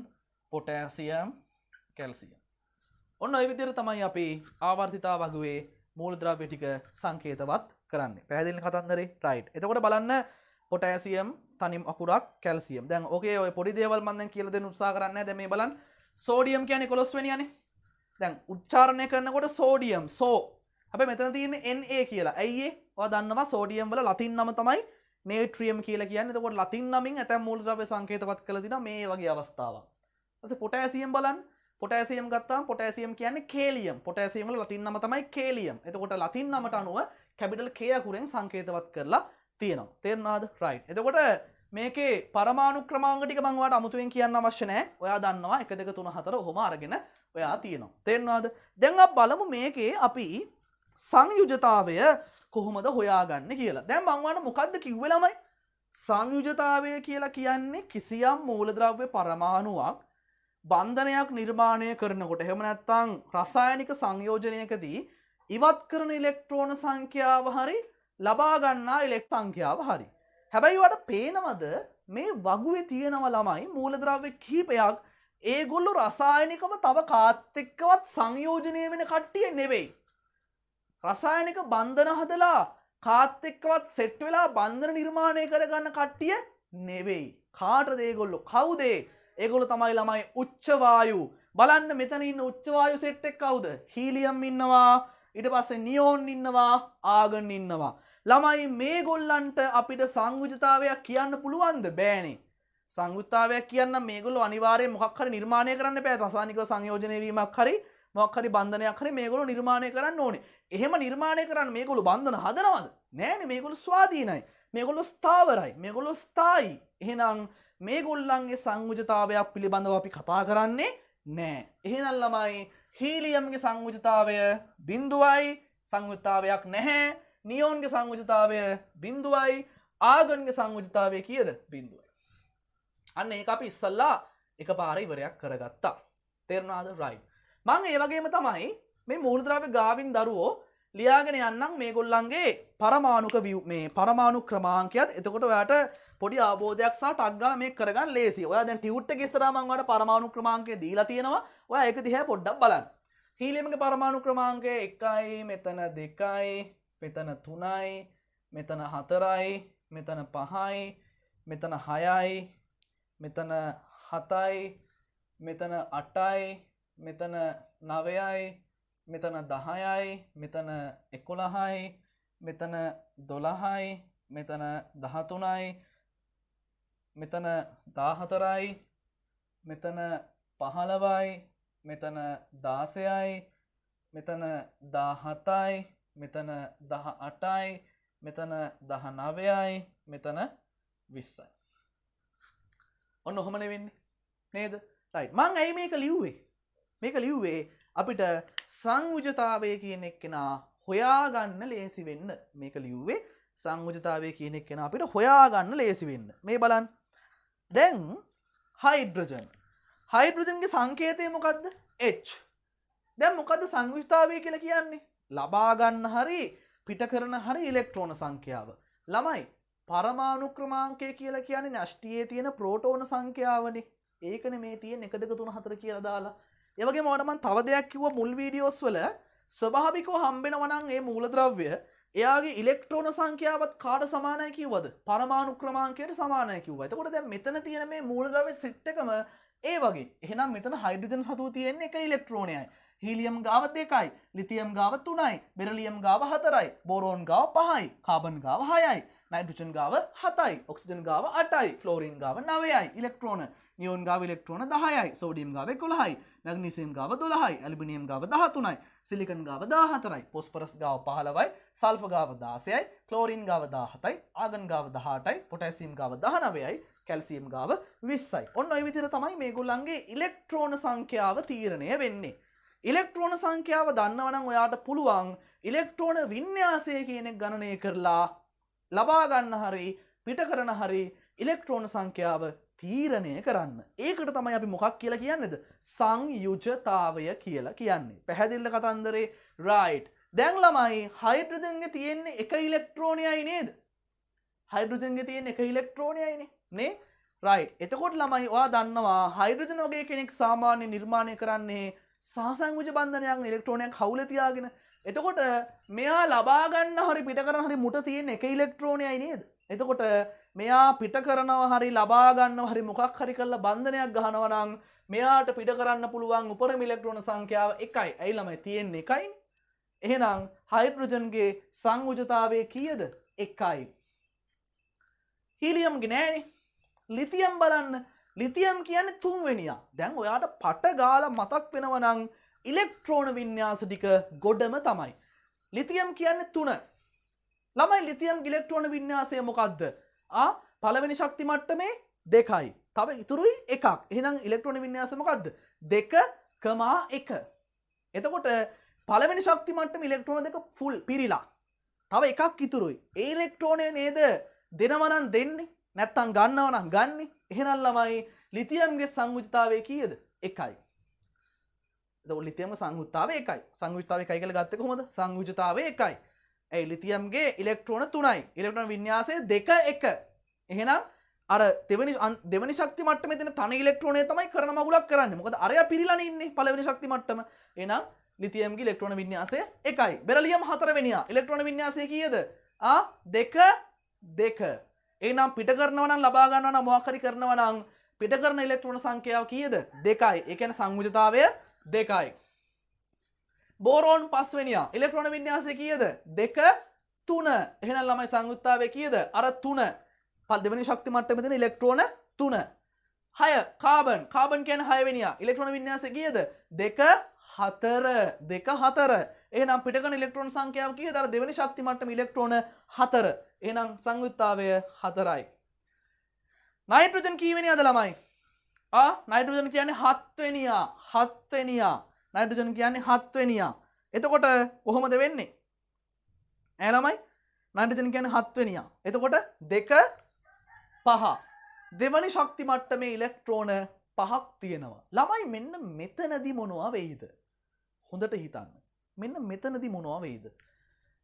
potassium, calcium. ඔන්න ඔය විදිහට තමයි අපි ආවර්තිතා වගුවේ මූලද්‍රව්‍ය ටික සංකේතවත් කරන්නේ. පැහැදිලිද කතන්දරේ? රයිට්. එතකොට බලන්න පොටෑසියම් තනියම අකුරක්, කැල්සියම්. දැන් ඕකේ ඔය පොඩි දේවල් මම දැන් කියලා දෙන්න උත්සාහ කරන්නේ. දැන් මේ බලන්න. සෝඩියම් කියන්නේ 11 වෙනියනේ. දැන් උච්චාරණය කරනකොට සෝඩියම් සෝ. හැබැයි මෙතන තියෙන්නේ Na කියලා. ඇයි ඒ? ඔයා දන්නවා සෝඩියම් වල ලතින් නම තමයි නේට්‍රියම් කියලා කියන්නේ. එතකොට ලතින් නමින් ඇතැම් මූලද්‍රව්‍ය සංකේතවත් කරලා දිනා මේ වගේ අවස්ථාවක්. ඊපස්සේ පොටෑසියම් බලන්න. පොටෑසියම් ගත්තාම පොටෑසියම් කියන්නේ කේලියම්. පොටෑසියම් වල ලතින් නම තමයි කේලියම්. එතකොට ලතින් නමට අනුව කැපිටල් K අකුරෙන් සංකේතවත් කරලා තියෙනවා. තේරුණාද? රයිට්. එතකොට මේකේ පරමාණු ක්‍රමාංග ටික මම ඔයාලට අමුතුවෙන් කියන්න අවශ්‍ය නැහැ. ඔයා දන්නවා 1 2 3 4 ඔහොම අරගෙන ඔයා තියෙනවා. තේරුණාද? දැන් අපි බලමු මේකේ අපි සංයුජතාවය කොහොමද හොයාගන්නේ කියලා. දැන් මම ඔයාලට මොකද්ද කිව්වේ ළමයි? සංයුජතාවය කියලා කියන්නේ කිසියම් මූලද්‍රව්‍ය පරමාණුවක් බන්ධනයක් නිර්මාණය කරනකොට එහෙම නැත්නම් රසායනික සංයෝජනයකදී ඉවත් කරන ඉලෙක්ට්‍රෝන සංඛ්‍යාව හරි ලබා ගන්නා ඉලෙක්ට්‍රෝන සංඛ්‍යාව හරි. හැබැයි ඔයාලට පේනවද මේ වගුවේ තියෙනවා ළමයි මූලද්‍රව්‍ය කිහිපයක් ඒගොල්ලෝ රසායනිකව තව කාත් එක්කවත් සංයෝජනය වෙන කට්ටිය නෙවෙයි. රසායනික බන්ධන හදලා කාත් එක්කවත් සෙට් වෙලා බන්ධන නිර්මාණය කරගන්න කට්ටිය නෙවෙයි. කාටද ඒගොල්ලෝ? කවුද? ඒගොල්ලෝ තමයි ළමයි උච්ච වායු. බලන්න මෙතන ඉන්න උච්ච වායු සෙට් එක කවුද? හීලියම් ඉන්නවා, ඊට පස්සේ නියෝන් ඉන්නවා, ආගන් ඉන්නවා. ළමයි මේගොල්ලන්ට අපිට සංයුජතාවයක් කියන්න පුළුවන්ද? බෑනේ. සංයුජතාවයක් කියන්න මේගොල්ලෝ අනිවාර්යයෙන් මොකක් හරි නිර්මාණය කරන්න බෑ. රසායනික සංයෝජනය වීමක් හරි මොකක් හරි බන්ධනයක් හරි මේගොල්ලෝ නිර්මාණය කරන්න ඕනේ. එහෙම නිර්මාණය කරන්න මේගොල්ලෝ බන්ධන හදනවද? නෑනේ. මේගොල්ලෝ ස්වාධීනයි. මේගොල්ලෝ ස්ථාවරයි. මේගොල්ලෝ ස්ථායි. එහෙනම් මේගොල්ලන්ගේ සංයුජතාවයක් පිළිබඳව අපි කතා කරන්නේ නෑ. එහෙනම් ළමයි හීලියම්ගේ සංයුජතාවය 0යි, සංයුජතාවයක් නැහැ. නියෝන්ගේ සංයුජතාවය 0යි, ආගන්ගේ සංයුජතාවය කීයද? 0යි. අන්න ඒක අපි ඉස්සල්ලා එකපාර ඉවරයක් කරගත්තා. තේරුණාද? රයිට්. මම ඒ වගේම තමයි මේ මූලද්‍රව්‍ය ගාවින් දරුවෝ ලියාගෙන යන්නම් මේගොල්ලන්ගේ පරමාණුක මේ පරමාණු ක්‍රමාංකයත්. එතකොට ඔයාට පොඩි අවබෝධයක් සහ ටක් ගාලා මේක කරගන්න ලේසියි. ඔයා දැන් ටියුට් එකේ ඉස්සරහා මම ඔයාලට පරමාණු ක්‍රමාංකය දීලා තියෙනවා. ඔයා ඒක දිහා පොඩ්ඩක් බලන්න. හීලියම්ගේ පරමාණු ක්‍රමාංකය 1යි, මෙතන 2යි, මෙතන 3යි, මෙතන 4යි, මෙතන 5යි, මෙතන 6යි, මෙතන 7යි, මෙතන 8යි, මෙතන 9යි, මෙතන 10යි, මෙතන 11යි, මෙතන 12යි, මෙතන 13යි, මෙතන 14යි, මෙතන 15යි, මෙතන 16යි, මෙතන 17යි, මෙතන 18යි, මෙතන 19යි, මෙතන 20යි. ඔන්න ඔහොමනේ වෙන්නේ නේද? රයිට් මං ඇයි මේක ලිව්වේ? මේක ලිව්වේ අපිට සංයුජතාවය කියන එක්කෙනා හොයාගන්න ලේසි වෙන්න. මේක ලිව්වේ සංයුජතාවය කියන එක්කෙනා අපිට හොයාගන්න ලේසි වෙන්න. මේ බලන්න. දැන් හයිඩ්‍රජන්. හයිඩ්‍රජන්ගේ සංකේතය මොකද්ද? H. දැන් මොකද්ද සංයුජතාවය කියලා කියන්නේ? ලබා ගන්න හරි පිට කරන හරි ඉලෙක්ට්‍රෝන සංඛ්‍යාව. ළමයි පරමාණු ක්‍රමාංකය කියලා කියන්නේ න්‍යෂ්ටියේ තියෙන ප්‍රෝටෝන සංඛ්‍යාවනේ. ඒකනේ මේ තියෙන 1 2 3 4 කියලා දාලා. ඒ වගේම ඔයාලට මම තව දෙයක් කිව්වා මුල් වීඩියෝස් වල ස්වභාවිකව හම්බෙනවා නම් මේ මූලද්‍රව්‍ය එයාගේ ඉලෙක්ට්‍රෝන සංඛ්‍යාවත් කාට සමානයි කිව්වද? පරමාණු ක්‍රමාංකයට සමානයි කිව්වා. එතකොට දැන් මෙතන තියෙන මේ මූලද්‍රව්‍ය සෙට් එකම ඒ වගේ. එහෙනම් මෙතන හයිඩ්‍රජන් සතුව තියෙන්නේ එක ඉලෙක්ට්‍රෝනයයි. හීලියම් ගාව 2යි, ලිතියම් ගාව 3යි, බෙරිලියම් ගාව 4යි, බෝරෝන් ගාව 5යි, කාබන් ගාව 6යි, නයිට්‍රජන් ගාව 7යි, ඔක්සිජන් ගාව 8යි, ෆ්ලෝරින් ගාව 9යි, ඉලෙක්ට්‍රෝන නියෝන් ගාව ඉලෙක්ට්‍රෝන 10යි, සෝඩියම් ගාව 11යි, මැග්නීසියම් ගාව 12යි, ඇලුමිනියම් ගාව 13යි, සිලිකන් ගාව 14යි, ෆොස්ෆරස් ගාව 15යි, සල්ෆර් ගාව 16යි, ක්ලෝරින් ගාව 17යි, ආගන් ගාව 18යි, පොටෑසියම් ගාව 19යි, කැල්සියම් ගාව 20යි. ඔන්න ඔය විදිහට තමයි මේගොල්ලන්ගේ ඉලෙක්ට්‍රෝන සංඛ්‍යාව තීරණය වෙන්නේ. ඉලෙක්ට්‍රෝන සංඛ්‍යාව දන්නවනම් ඔයාට පුළුවන් ඉලෙක්ට්‍රෝන වින්‍යාසය කියන එක ගණනය කරලා ලබා ගන්න හරි පිට කරන හරි ඉලෙක්ට්‍රෝන සංඛ්‍යාව තීරණය කරන්න. ඒකට තමයි අපි මොකක් කියලා කියන්නේද? සංයුජතාවය කියලා කියන්නේ. පැහැදිලිද කතන්දරේ? රයිට්. දැන් ළමයි හයිඩ්‍රජන්ගේ තියෙන්නේ එක ඉලෙක්ට්‍රෝනයයි නේද? හයිඩ්‍රජන්ගේ තියෙන එක ඉලෙක්ට්‍රෝනයයිනේ නේ? රයිට්. එතකොට ළමයි ඔයා දන්නවා හයිඩ්‍රජන් වගේ කෙනෙක් සාමාන්‍ය නිර්මාණය කරන්නේ සහසංයුජ බන්ධනයක් ඉලෙක්ට්‍රෝනයක් හවුල තියාගෙන. එතකොට මෙයා ලබා ගන්න හරි පිට කරන හරි මුට තියෙන එක ඉලෙක්ට්‍රෝනයයි නේද? එතකොට මෙයා පිට කරනවා හරි ලබා ගන්නවා හරි මොකක් හරි කරලා බන්ධනයක් ගහනවා නම් මෙයාට පිට කරන්න පුළුවන් උපරිම ඉලෙක්ට්‍රෝන සංඛ්‍යාව 1යි. ඇයි ළමයි තියෙන්නේ 1යි? එහෙනම් හයිඩ්‍රජන්ගේ සංයුජතාවය කීයද? 1යි. හීලියම්ගේ නෑනේ. ලිතියම් බලන්න. ලිතියම් කියන්නේ 3 වෙනියා. දැන් ඔයාට පට ගාලා මතක් වෙනවා නම් ඉලෙක්ට්‍රෝන වින්‍යාස ටික ගොඩම තමයි. ලිතියම් කියන්නේ 3. ළමයි ලිතියම් ඉලෙක්ට්‍රෝන වින්‍යාසය මොකද්ද? පළවෙනි ශක්ති මට්ටමේ 2යි. තව ඉතුරුයි 1ක්. එහෙනම් ඉලෙක්ට්‍රෝන වින්‍යාසය මොකද්ද? 2,1. එතකොට පළවෙනි ශක්ති මට්ටමේ ඉලෙක්ට්‍රෝන දෙක ෆුල් පිරීලා. තව එකක් ඉතුරුයි. ඒ ඉලෙක්ට්‍රෝනය නේද දෙනවා නම් දෙන්නේ. නැත්තම් ගන්නවා නම් ගන්නේ. එහෙනම් ළමයි ලිතියම්ගේ සංයුජතාවය කීයද? 1යි. එතකොට ලිතියම්ගේ සංයුජතාවය 1යි. සංයුජතාවය 1යි කියලා ගත්තේ කොහොමද? සංයුජතාවය 1යි. ඒ ලිතියම්ගේ ඉලෙක්ට්‍රෝන 3යි. ඉලෙක්ට්‍රෝන වින්‍යාසය 2 1. එහෙනම් අර දෙවෙනි ශක්ති මට්ටමේ තියෙන තන ඉලෙක්ට්‍රෝනය තමයි කරන මගුලක් කරන්නේ. මොකද අරයා පිරීලානේ ඉන්නේ පළවෙනි ශක්ති මට්ටම. එහෙනම් ලිතියම්ගේ ඉලෙක්ට්‍රෝන වින්‍යාසය 1යි. බෙරිලියම් 4 වෙනියා. ඉලෙක්ට්‍රෝන වින්‍යාසය කීයද? 2 2. එහෙනම් පිට කරනවා නම් ලබා ගන්නවා නම් මොකක් හරි කරනවා නම් පිට කරන ඉලෙක්ට්‍රෝන සංඛ්‍යාව කීයද? 2යි. ඒ කියන්නේ සංයුජතාවය 2යි. බෝරෝන් 5 වෙනියා. ඉලෙක්ට්‍රෝන වින්‍යාසය කීයද? 2 3. එහෙනම් ළමයි සංයුජතාවය කීයද? අර 3. දෙවෙනි ශක්ති මට්ටමේ තියෙන ඉලෙක්ට්‍රෝන 3. 6 කාබන්. කාබන් කියන්නේ 6 වෙනියා. ඉලෙක්ට්‍රෝන වින්‍යාසය කීයද? 2 4. 2 4. එහෙනම් පිට කරන ඉලෙක්ට්‍රෝන සංඛ්‍යාව කීයද? අර දෙවෙනි ශක්ති මට්ටමේ ඉලෙක්ට්‍රෝන 4. එහෙනම් සංයුක්තාවය 4යි. නයිට්‍රජන් කී වෙනියාද ළමයි? නයිට්‍රජන් කියන්නේ 7 වෙනියා. 7 වෙනියා. නයිට්‍රජන් කියන්නේ 7 වෙනියා. එතකොට කොහොමද වෙන්නේ? ළමයි නයිට්‍රජන් කියන්නේ 7 වෙනියා. එතකොට 2 5. දෙවනි ශක්ති මට්ටමේ ඉලෙක්ට්‍රෝන 5ක් තියෙනවා. ළමයි මෙන්න මෙතනදී මොනවා වෙයිද? හොඳට හිතන්න. මෙන්න මෙතනදී මොනවා වෙයිද?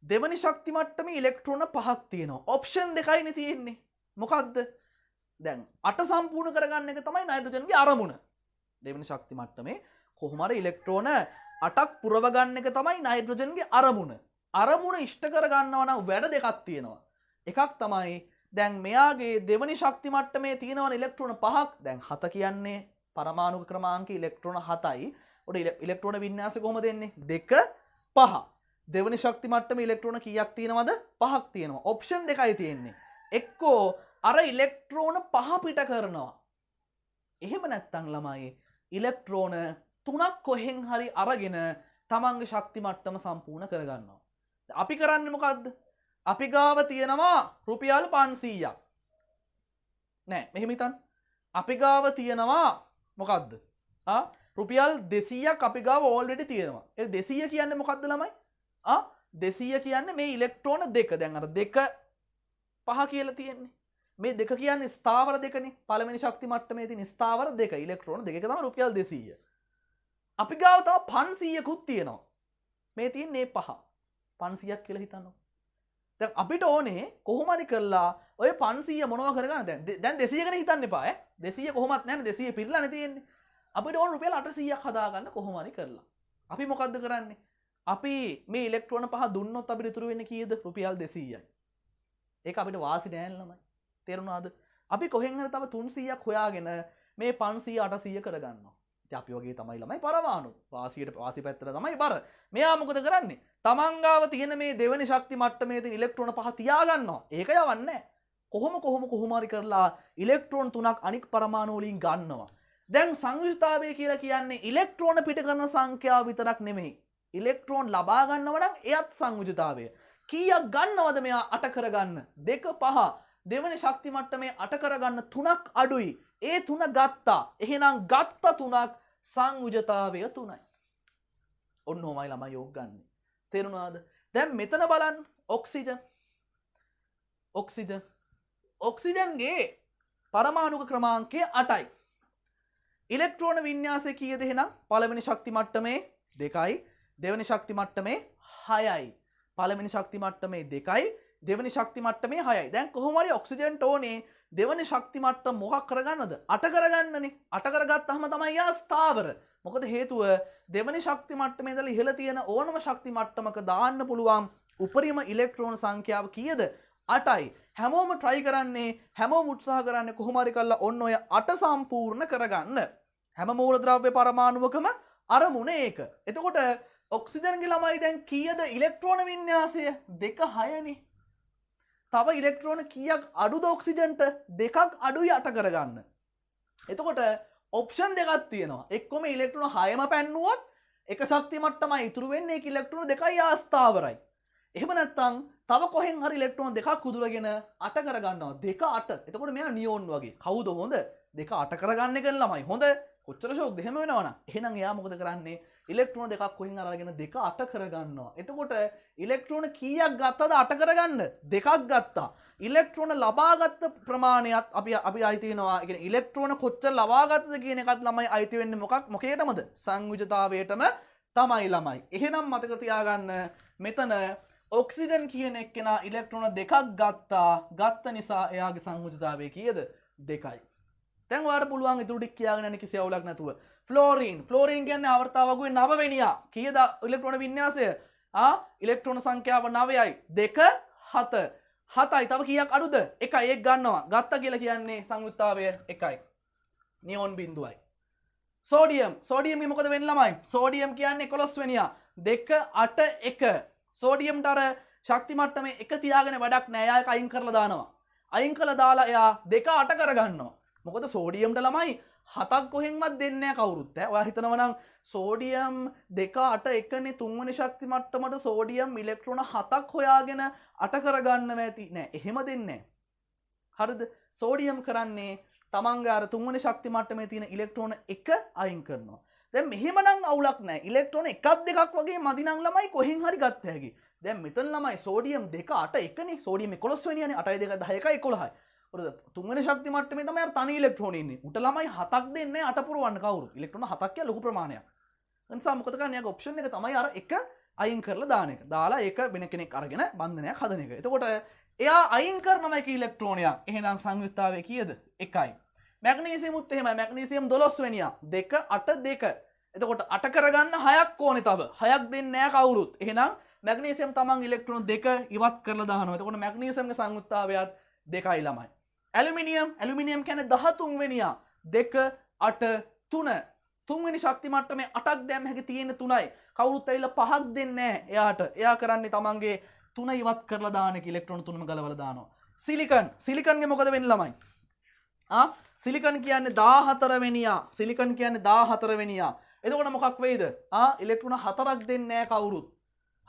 දෙවනි ශක්ති මට්ටමේ ඉලෙක්ට්‍රෝන 5ක් තියෙනවා. ඔප්ෂන් දෙකයිනේ තියෙන්නේ. මොකද්ද? දැන් 8 සම්පූර්ණ කරගන්න එක තමයි නයිට්‍රජන්ගේ අරමුණ. දෙවනි ශක්ති මට්ටමේ කොහොම හරි ඉලෙක්ට්‍රෝන 8ක් පුරව ගන්න එක තමයි නයිට්‍රජන්ගේ අරමුණ. අරමුණ ඉෂ්ට කර ගන්නවා නම් වැඩ දෙකක් තියෙනවා. එකක් තමයි දැන් මෙයාගේ දෙවනි ශක්ති මට්ටමේ තියෙනවන ඉලෙක්ට්‍රෝන 5ක්. දැන් 7 කියන්නේ පරමාණු ක්‍රමාංක ඉලෙක්ට්‍රෝන 7යි. ඔඩ ඉලෙක්ට්‍රෝන වින්‍යාසය කොහොමද එන්නේ? 2 5. දෙවනි ශක්ති මට්ටමේ ඉලෙක්ට්‍රෝන කීයක් තියෙනවද? 5ක් තියෙනවා. ඔප්ෂන් දෙකයි තියෙන්නේ. එක්කෝ අර ඉලෙක්ට්‍රෝන 5 පිට කරනවා. එහෙම නැත්නම් ළමයි ඉලෙක්ට්‍රෝන 3ක් කොහෙන් හරි අරගෙන තමන්ගේ ශක්ති මට්ටම සම්පූර්ණ කරගන්නවා. අපි කරන්නේ මොකද්ද? අපි ගාව තියෙනවා රුපියල් 500ක්. නෑ මෙහෙම හිතන්න. අපි ගාව තියෙනවා මොකද්ද? රුපියල් 200ක් අපි ගාව ඕල්රෙඩි තියෙනවා. ඒ 200 කියන්නේ මොකක්ද ළමයි? 200 කියන්නේ මේ ඉලෙක්ට්‍රෝන දෙක. දැන් අර දෙක පහ කියලා තියෙන්නේ. මේ දෙක කියන්නේ ස්ථාවර දෙකනේ. පළවෙනි ශක්ති මට්ටමේ තියෙන ස්ථාවර දෙක ඉලෙක්ට්‍රෝන දෙකක තමයි රුපියල් 200. අපි ගාව තව 500කුත් තියෙනවා. මේ තියෙන්නේ පහ. 500ක් කියලා හිතන්න. දැන් අපිට ඕනේ කොහොම හරි කරලා ඔය 500 මොනවා කරගන්න දැන් 200 ගැන හිතන්න එපා ඈ 200 කොහොමත් නැහැ 200 පිරලානේ තියෙන්නේ අපිට ඕන රුපියල් 800ක් හදාගන්න කොහොම හරි කරලා අපි මොකද්ද කරන්නේ අපි මේ ඉලෙක්ට්‍රෝන පහ දුන්නොත් අපිට ඉතුරු වෙන්නේ කීයද රුපියල් 200යි ඒක අපිට වාසි නෑ ළමයි තේරුණාද අපි කොහෙන් හරි තව 300ක් හොයාගෙන මේ 500 800 කරගන්නවා ඉතින් අපි වගේ තමයි ළමයි පරමාණු වාසි පැත්තට තමයි බර මෙයා මොකද කරන්නේ තමන් ගාව තියෙන මේ දෙවෙනි ශක්ති මට්ටමේ තියෙන ඉලෙක්ට්‍රෝන පහ තියාගන්නවා ඒක යවන්නේ කොහොම හරි කරලා ඉලෙක්ට්‍රෝන තුනක් අනික් පරමාණු වලින් ගන්නවා දැන් සංයුජතාවය කියලා කියන්නේ ඉලෙක්ට්‍රෝන පිට කරන සංඛ්‍යාව විතරක් නෙමෙයි ඉලෙක්ට්‍රෝන ලබා ගන්නව නම් එයත් සංයුජතාවය කීයක් ගන්නවද මෙයා 8 කරගන්න 2 5 දෙවෙනි ශක්ති මට්ටමේ 8 කරගන්න 3ක් අඩුයි ඒ 3 ගත්තා එහෙනම් ගත්ත 3ක් සංයුජතාවය 3යි ඔන්න ඔමයි ළමයි යෝග ගන්න තේරුණාද දැන් මෙතන බලන්න ඔක්සිජන්ගේ පරමාණුක ක්‍රමාංකය 8යි ඉලෙක්ට්‍රෝන වින්‍යාසය කීයද එහෙනම් පළවෙනි ශක්ති මට්ටමේ 2යි දෙවෙනි ශක්ති මට්ටමේ 6යි පළවෙනි ශක්ති මට්ටමේ 2යි දෙවෙනි ශක්ති මට්ටමේ 6යි දැන් කොහොම හරි ඔක්සිජන්ට ඕනේ දෙවෙනි ශක්ති මට්ටම මොකක් කරගන්නද 8 කරගන්නනේ 8 කරගත්තාම තමයි යා ස්ථාවර මොකද හේතුව දෙවෙනි ශක්ති මට්ටමේ ඉඳලා ඉහළ තියෙන ඕනම ශක්ති මට්ටමක දාන්න පුළුවන් උපරිම ඉලෙක්ට්‍රෝන සංඛ්‍යාව කීයද 8යි හැමෝම try කරන්නේ හැමෝම උත්සාහ කරන්නේ කොහොම හරි කරලා ඔන්න ඔය 8 සම්පූර්ණ කරගන්න හැම මූලද්‍රව්‍ය පරමාණුවකම අරමුණ ඒක එතකොට ඔක්සිජන්ගේ ළමයි දැන් කීයද ඉලෙක්ට්‍රෝන වින්‍යාසය 2 6නේ තව ඉලෙක්ට්‍රෝන කීයක් අඩුද ඔක්සිජන්ට දෙකක් අඩුයි 8 කරගන්න එතකොට ඔප්ෂන් දෙකක් තියෙනවා එක්කම ඉලෙක්ට්‍රෝන 6ම පැන්නුවොත් එක ශක්ති මට්ටමයි ඉතුරු වෙන්නේ ඒක ඉලෙක්ට්‍රෝන දෙකයි ආස්ථාවරයි එහෙම නැත්නම් තව කොහෙන් හරි ඉලෙක්ට්‍රෝන දෙකක් උදුරගෙන 8 කරගන්නවා 2 8 එතකොට මෙයා නියෝන් වගේ කවුද හොඳ 2 8 කරගන්න එක ළමයි හොඳ කොච්චර ෂෝක්ද එහෙම වෙනවනම් එහෙනම් එයා මොකද කරන්නේ ඉලෙක්ට්‍රෝන දෙකක් කොහෙන් අරගෙන 2 8 කරගන්නවා එතකොට ඉලෙක්ට්‍රෝන කීයක් ගත්තද 8 කරගන්න දෙකක් ගත්තා ඉලෙක්ට්‍රෝන ලබාගත් ප්‍රමාණයත් අපි අයිති වෙනවා ඒ කියන්නේ ඉලෙක්ට්‍රෝන කොච්චර ලබාගත්තද කියන එකත් ළමයි අයිති වෙන්නේ මොකේටමද සංයුජතාවයටම තමයි ළමයි එහෙනම් මතක තියාගන්න මෙතන ඔක්සිජන් කියන එක්කෙනා ඉලෙක්ට්‍රෝන දෙකක් ගත්ත නිසා එයාගේ සංයුජතාවය කීයද 2යි දැන් ඔයාලට පුළුවන් ඉතුරු ටික කියාගෙන යන්න කිසි අවුලක් නැතුව ෆ්ලෝරින් කියන්නේ ආවර්තාවකුවේ 9 වෙනියා කීයද ඉලෙක්ට්‍රෝන වින්‍යාසය ඉලෙක්ට්‍රෝන සංඛ්‍යාව 9යි 2 7 7යි තව කීයක් අඩුද 1යි එක ගන්නවා ගත්තා කියලා කියන්නේ සංයුක්තාවය 1යි නියෝන් බිඳුවයි සෝඩියම්ගේ මොකද වෙන්නේ ළමයි සෝඩියම් කියන්නේ 11 වෙනියා 2 8 1 සෝඩියම්ට අර ශක්ති මට්ටමේ 1 තියාගෙන වැඩක් නෑ එයා ඒක අයින් කරලා දානවා අයින් කළා දාලා එයා 2 8 කරගන්නවා මොකද සෝඩියම්ට ළමයි 7ක් කොහෙන්වත් දෙන්නේ නැහැ කවුරුත් ඈ. ඔයා හිතනවා නම් සෝඩියම් 2 8 1නේ තුන්වෙනි ශක්ති මට්ටමට සෝඩියම් ඉලෙක්ට්‍රෝන 7ක් හොයාගෙන 8 කරගන්නව ඇති නෑ. එහෙම දෙන්නේ නැහැ. හරිද? සෝඩියම් කරන්නේ තමන්ගේ අර තුන්වෙනි ශක්ති මට්ටමේ තියෙන ඉලෙක්ට්‍රෝන 1 අයින් කරනවා. දැන් මෙහෙමනම් අවුලක් නැහැ. ඉලෙක්ට්‍රෝන එකක් දෙකක් වගේ මදි නම් ළමයි කොහෙන් හරි ගත්ත හැකි. දැන් මෙතන ළමයි සෝඩියම් 2 8 1නේ. සෝඩියම් 11 වෙනියනේ. 8යි 2 10යි 11යි. තුන්වෙනි ශක්ති මට්ටමේ තමයි අර තනි ඉලෙක්ට්‍රෝන ඉන්නේ. උට ළමයි 7ක් දෙන්නේ 8 පුරවන්න කවුරු. ඉලෙක්ට්‍රෝන 7ක් කියලා ලොකු ප්‍රමාණයක්. ඒ නිසා මොකද කරන්නේ? යාගේ ඔප්ෂන් එක තමයි අර එක අයින් කරලා දාන එක. දාලා ඒක වෙන කෙනෙක් අරගෙන බන්ධනයක් හදන එක. එතකොට එයා අයින් කරනවා එක ඉලෙක්ට්‍රෝනයක්. එහෙනම් සංයුක්තාවය කීයද? 1යි. මැග්නීසියමුත් එහෙමයි. මැග්නීසියම් 12 වෙනියා. 2 8 2. එතකොට 8 කරගන්න 6ක් ඕනේ තව. 6ක් දෙන්නේ නැහැ කවුරුත්. එහෙනම් මැග්නීසියම් තමන් ඉලෙක්ට්‍රෝන 2 ඉවත් කරලා දානවා. එතකොට මැග්නීසියම්ගේ සංයුක්තාවයත් 2යි ළමයි. ඇලුමිනියම් කියන්නේ 13 වෙනියා 2 8 3 තුන්වෙනි ශක්ති මට්ටමේ 8ක් දැම්ම හැකි තියෙන 3යි කවුරුත් ඇවිල්ලා 5ක් දෙන්නේ නැහැ එයාට එයා කරන්නේ තමන්ගේ 3 ඉවත් කරලා දාන එක ඉලෙක්ට්‍රෝන 3ම ගලවලා දානවා සිලිකන්ගේ මොකද වෙන්නේ ළමයි සිලිකන් කියන්නේ 14 වෙනියා සිලිකන් කියන්නේ 14 වෙනියා එතකොට මොකක් වෙයිද ඉලෙක්ට්‍රෝන 4ක් දෙන්නේ නැහැ කවුරුත්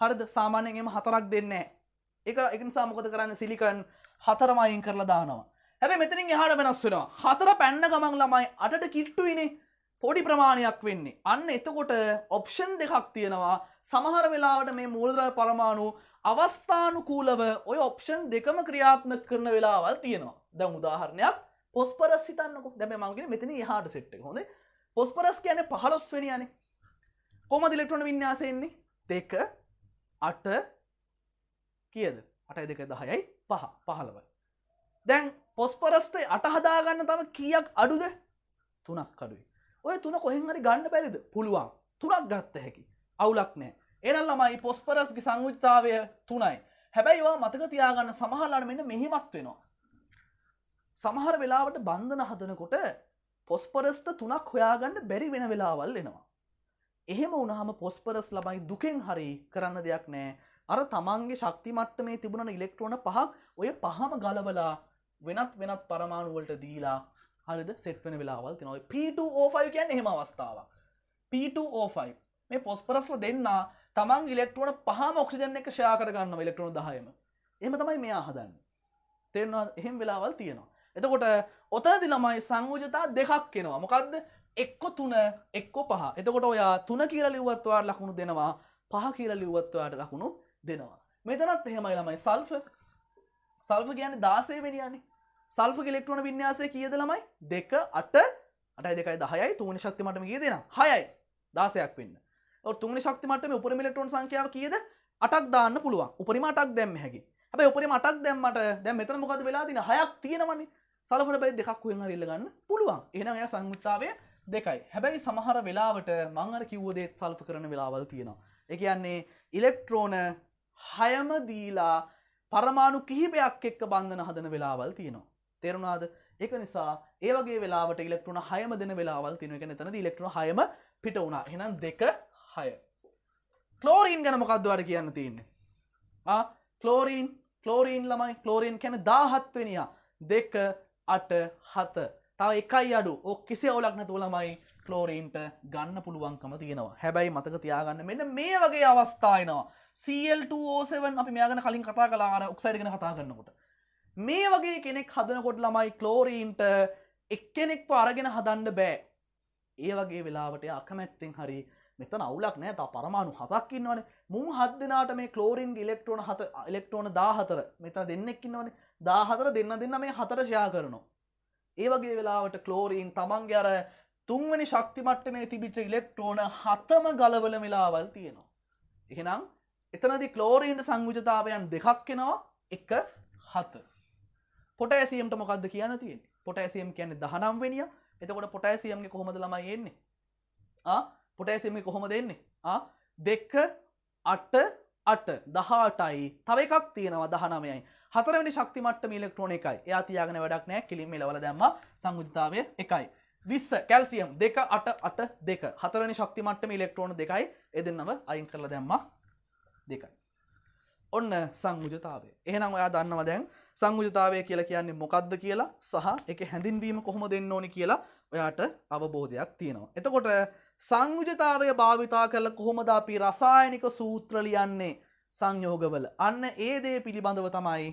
හරිද සාමාන්‍යයෙන් එම 4ක් දෙන්නේ නැහැ ඒක නිසා මොකද කරන්නේ සිලිකන් 4ම අයින් කරලා දානවා හැබැයි මෙතනින් එහාට වෙනස් වෙනවා. 4 පැන්න ගමන් ළමයි 8ට කිට්ටුයිනේ. පොඩි ප්‍රමාණයක් වෙන්නේ. අන්න එතකොට ඔප්ෂන් දෙකක් තියෙනවා. සමහර වෙලාවට මේ මූලද්‍රව්‍ය පරමාණු අවස්ථානුකූලව ඔය ඔප්ෂන් දෙකම ක්‍රියාත්මක කරන වෙලාවල් තියෙනවා. දැන් උදාහරණයක් ෆොස්ෆරස් හිතන්නකෝ. දැන් මම කියන්නේ මෙතන එහාට සෙට් එක. හොඳේ. ෆොස්ෆරස් කියන්නේ 15 වෙනියනේ. කොහමද ඉලෙක්ට්‍රෝන වින්‍යාසය එන්නේ? 2 8 කීයද? 8 2 10යි 5 15යි. දැන් ෆොස්ෆරස්ට 8 හදාගන්න තව කීයක් අඩුද? 3ක් අඩුයි. ඔය 3 කොහෙන් හරි ගන්න බැරිද? පුළුවන්. 3ක් ගත්ත හැකි. අවුලක් නැහැ. එහෙනම් ළමයි ෆොස්ෆරස්ගේ සංයුක්තතාවය 3යි. හැබැයි ඔයා මතක තියාගන්න සමහරවල්ලාට මෙන්න මෙහිමත් වෙනවා. සමහර වෙලාවට බන්ධන හදනකොට ෆොස්ෆරස්ට 3ක් හොයාගන්න බැරි වෙන වෙලාවල් එනවා. එහෙම වුණාම ෆොස්ෆරස් ළමයි දුකෙන් හරි කරන්න දෙයක් නැහැ. අර තමන්ගේ ශක්ති මට්ටමේ තිබුණ ඉලෙක්ට්‍රෝන 5ක් ඔය පහම ගලවලා වෙනත් පරමාණු වලට දීලා හරිද සෙට් වෙන වෙලාවල් තියෙනවා. P2O5 කියන්නේ එහෙම අවස්ථාවක්. P2O5 මේ ෆොස්ෆරස්ලා දෙන්න තමන් ඉලෙක්ට්‍රෝන 5ම ඔක්සිජන් එක්ක ෂෙයා කර ගන්නවා ඉලෙක්ට්‍රෝන 10ම. එහෙම තමයි මෙයා හදන්නේ. තේරෙනවද? එහෙම වෙලාවල් තියෙනවා. එතකොට ඔතනදී ළමයි සංයෝජතා දෙකක් එනවා. මොකද්ද? එක්ක 3 එක්ක 5. එතකොට ඔයා 3 කියලා ලිව්වත් ඔයාලට ලකුණු දෙනවා. 5 කියලා ලිව්වත් ඔයාලට ලකුණු දෙනවා. මෙතනත් එහෙමයි ළමයි. සල්ෆර් කියන්නේ 16 වෙනියනේ. සල්ෆර්ගේ ඉලෙක්ට්‍රෝන වින්‍යාසය කීයද ළමයි? 2 8 8යි 2යි 10යි. තුන්වෙනි ශක්ති මට්ටමේ කීයද එනවා? 6යි. 16ක් වෙන්න. ඔය තුන්වෙනි ශක්ති මට්ටමේ උපරිම ඉලෙක්ට්‍රෝන සංඛ්‍යාව කීයද? 8ක් දාන්න පුළුවන්. උපරිම 8ක් දැම්ම හැකි. හැබැයි උපරිම 8ක් දැම්මට දැන් මෙතන මොකද වෙලා තියෙන්නේ? 6ක් තියෙනවනේ. සල්ෆර් බයි දෙකක් වෙන් හරි ඉල්ල ගන්න පුළුවන්. එහෙනම් එයා සංයුක්තාවය 2යි. හැබැයි සමහර වෙලාවට මම අර කිව්ව දේ සල්ෆර් කරන වෙලාවල් තියෙනවා. ඒ කියන්නේ ඉලෙක්ට්‍රෝන 6ම දීලා පරමාණු කිහිපයක් එක්ක බන්ධන හදන වෙලාවල් තියෙනවා. තේරුණාද? ඒක නිසා ඒ වගේ වෙලාවට ඉලෙක්ට්‍රෝන 6ම දෙන වෙලාවල් තියෙනවා. ඒ කියන්නේ එතනදී ඉලෙක්ට්‍රෝන 6ම පිට වුණා. එහෙනම් 2 6. ක්ලෝරින් ගැන මොකක්ද ඔයාලට කියන්න තියෙන්නේ? ක්ලෝරින් ළමයි. ක්ලෝරින් කියන්නේ 17 වෙනියා. 2 8 7. තව එකයි අඩු. ඔක් කිසි අවුලක් නැතුව ළමයි ක්ලෝරින්ට ගන්න පුළුවන්කම තියෙනවා. හැබැයි මතක තියාගන්න මෙන්න මේ වගේ අවස්ථා එනවා. Cl2O7 අපි මෙයා ගැන කලින් කතා කළා අර ඔක්සයිඩ් ගැන කතා කරනකොට. මේ වගේ කෙනෙක් හදනකොට ළමයි ක්ලෝරීන්ට එක්කෙනෙක්ව අරගෙන හදන්න බෑ. ඒ වගේ වෙලාවට අකමැත්තෙන් හරි මෙතන අවුලක් නෑ. තා පරමාණු 7ක් ඉන්නවනේ. මුන් 7 දෙනාට මේ ක්ලෝරින්ගේ ඉලෙක්ට්‍රෝන 14 මෙතන දෙන්නෙක් ඉන්නවනේ. 14 දෙන්න මේ 4 ෂෙයා කරනවා. ඒ වගේ වෙලාවට ක්ලෝරීන් තමන්ගේ අර තුන්වෙනි ශක්ති මට්ටමේ තිබිච්ච ඉලෙක්ට්‍රෝන 7ම ගලවන වෙලාවල් තියෙනවා. එහෙනම් එතනදී ක්ලෝරීන්ට සංයුජතාවයන් දෙකක් එනවා. 1 7. පොටෑසියම්ට මොකද්ද කියන්න තියෙන්නේ? පොටෑසියම් කියන්නේ 19 වෙනියා. එතකොට පොටෑසියම්ගේ කොහොමද ළමයි එන්නේ? පොටෑසියම්ගේ කොහොමද එන්නේ? 2 8 8 18යි. තව එකක් තියෙනවා 19යි. හතරවෙනි ශක්ති මට්ටම ඉලෙක්ට්‍රෝන 1යි. එයා තියාගෙන වැඩක් නැහැ. කිලින් මෙලවල දැම්මා. සංයුජතාවය 1යි. 20 කැල්සියම් 2 8 8 2. හතරවෙනි ශක්ති මට්ටම ඉලෙක්ට්‍රෝන 2යි. ඒ දෙන්නම අයින් කරලා දැම්මා 2යි. ඔන්න සංයුජතාවය. එහෙනම් ඔයා දන්නවා දැන් සංයුජතාවය කියලා කියන්නේ මොකක්ද කියලා සහ ඒකේ හැඳින්වීම කොහොමද දෙන්න ඕනි කියලා ඔයාට අවබෝධයක් තියෙනවා. එතකොට සංයුජතාවය භාවිතා කරලා කොහොමද අපි රසායනික සූත්‍ර ලියන්නේ සංයෝගවල? අන්න ඒ දේ පිළිබඳව තමයි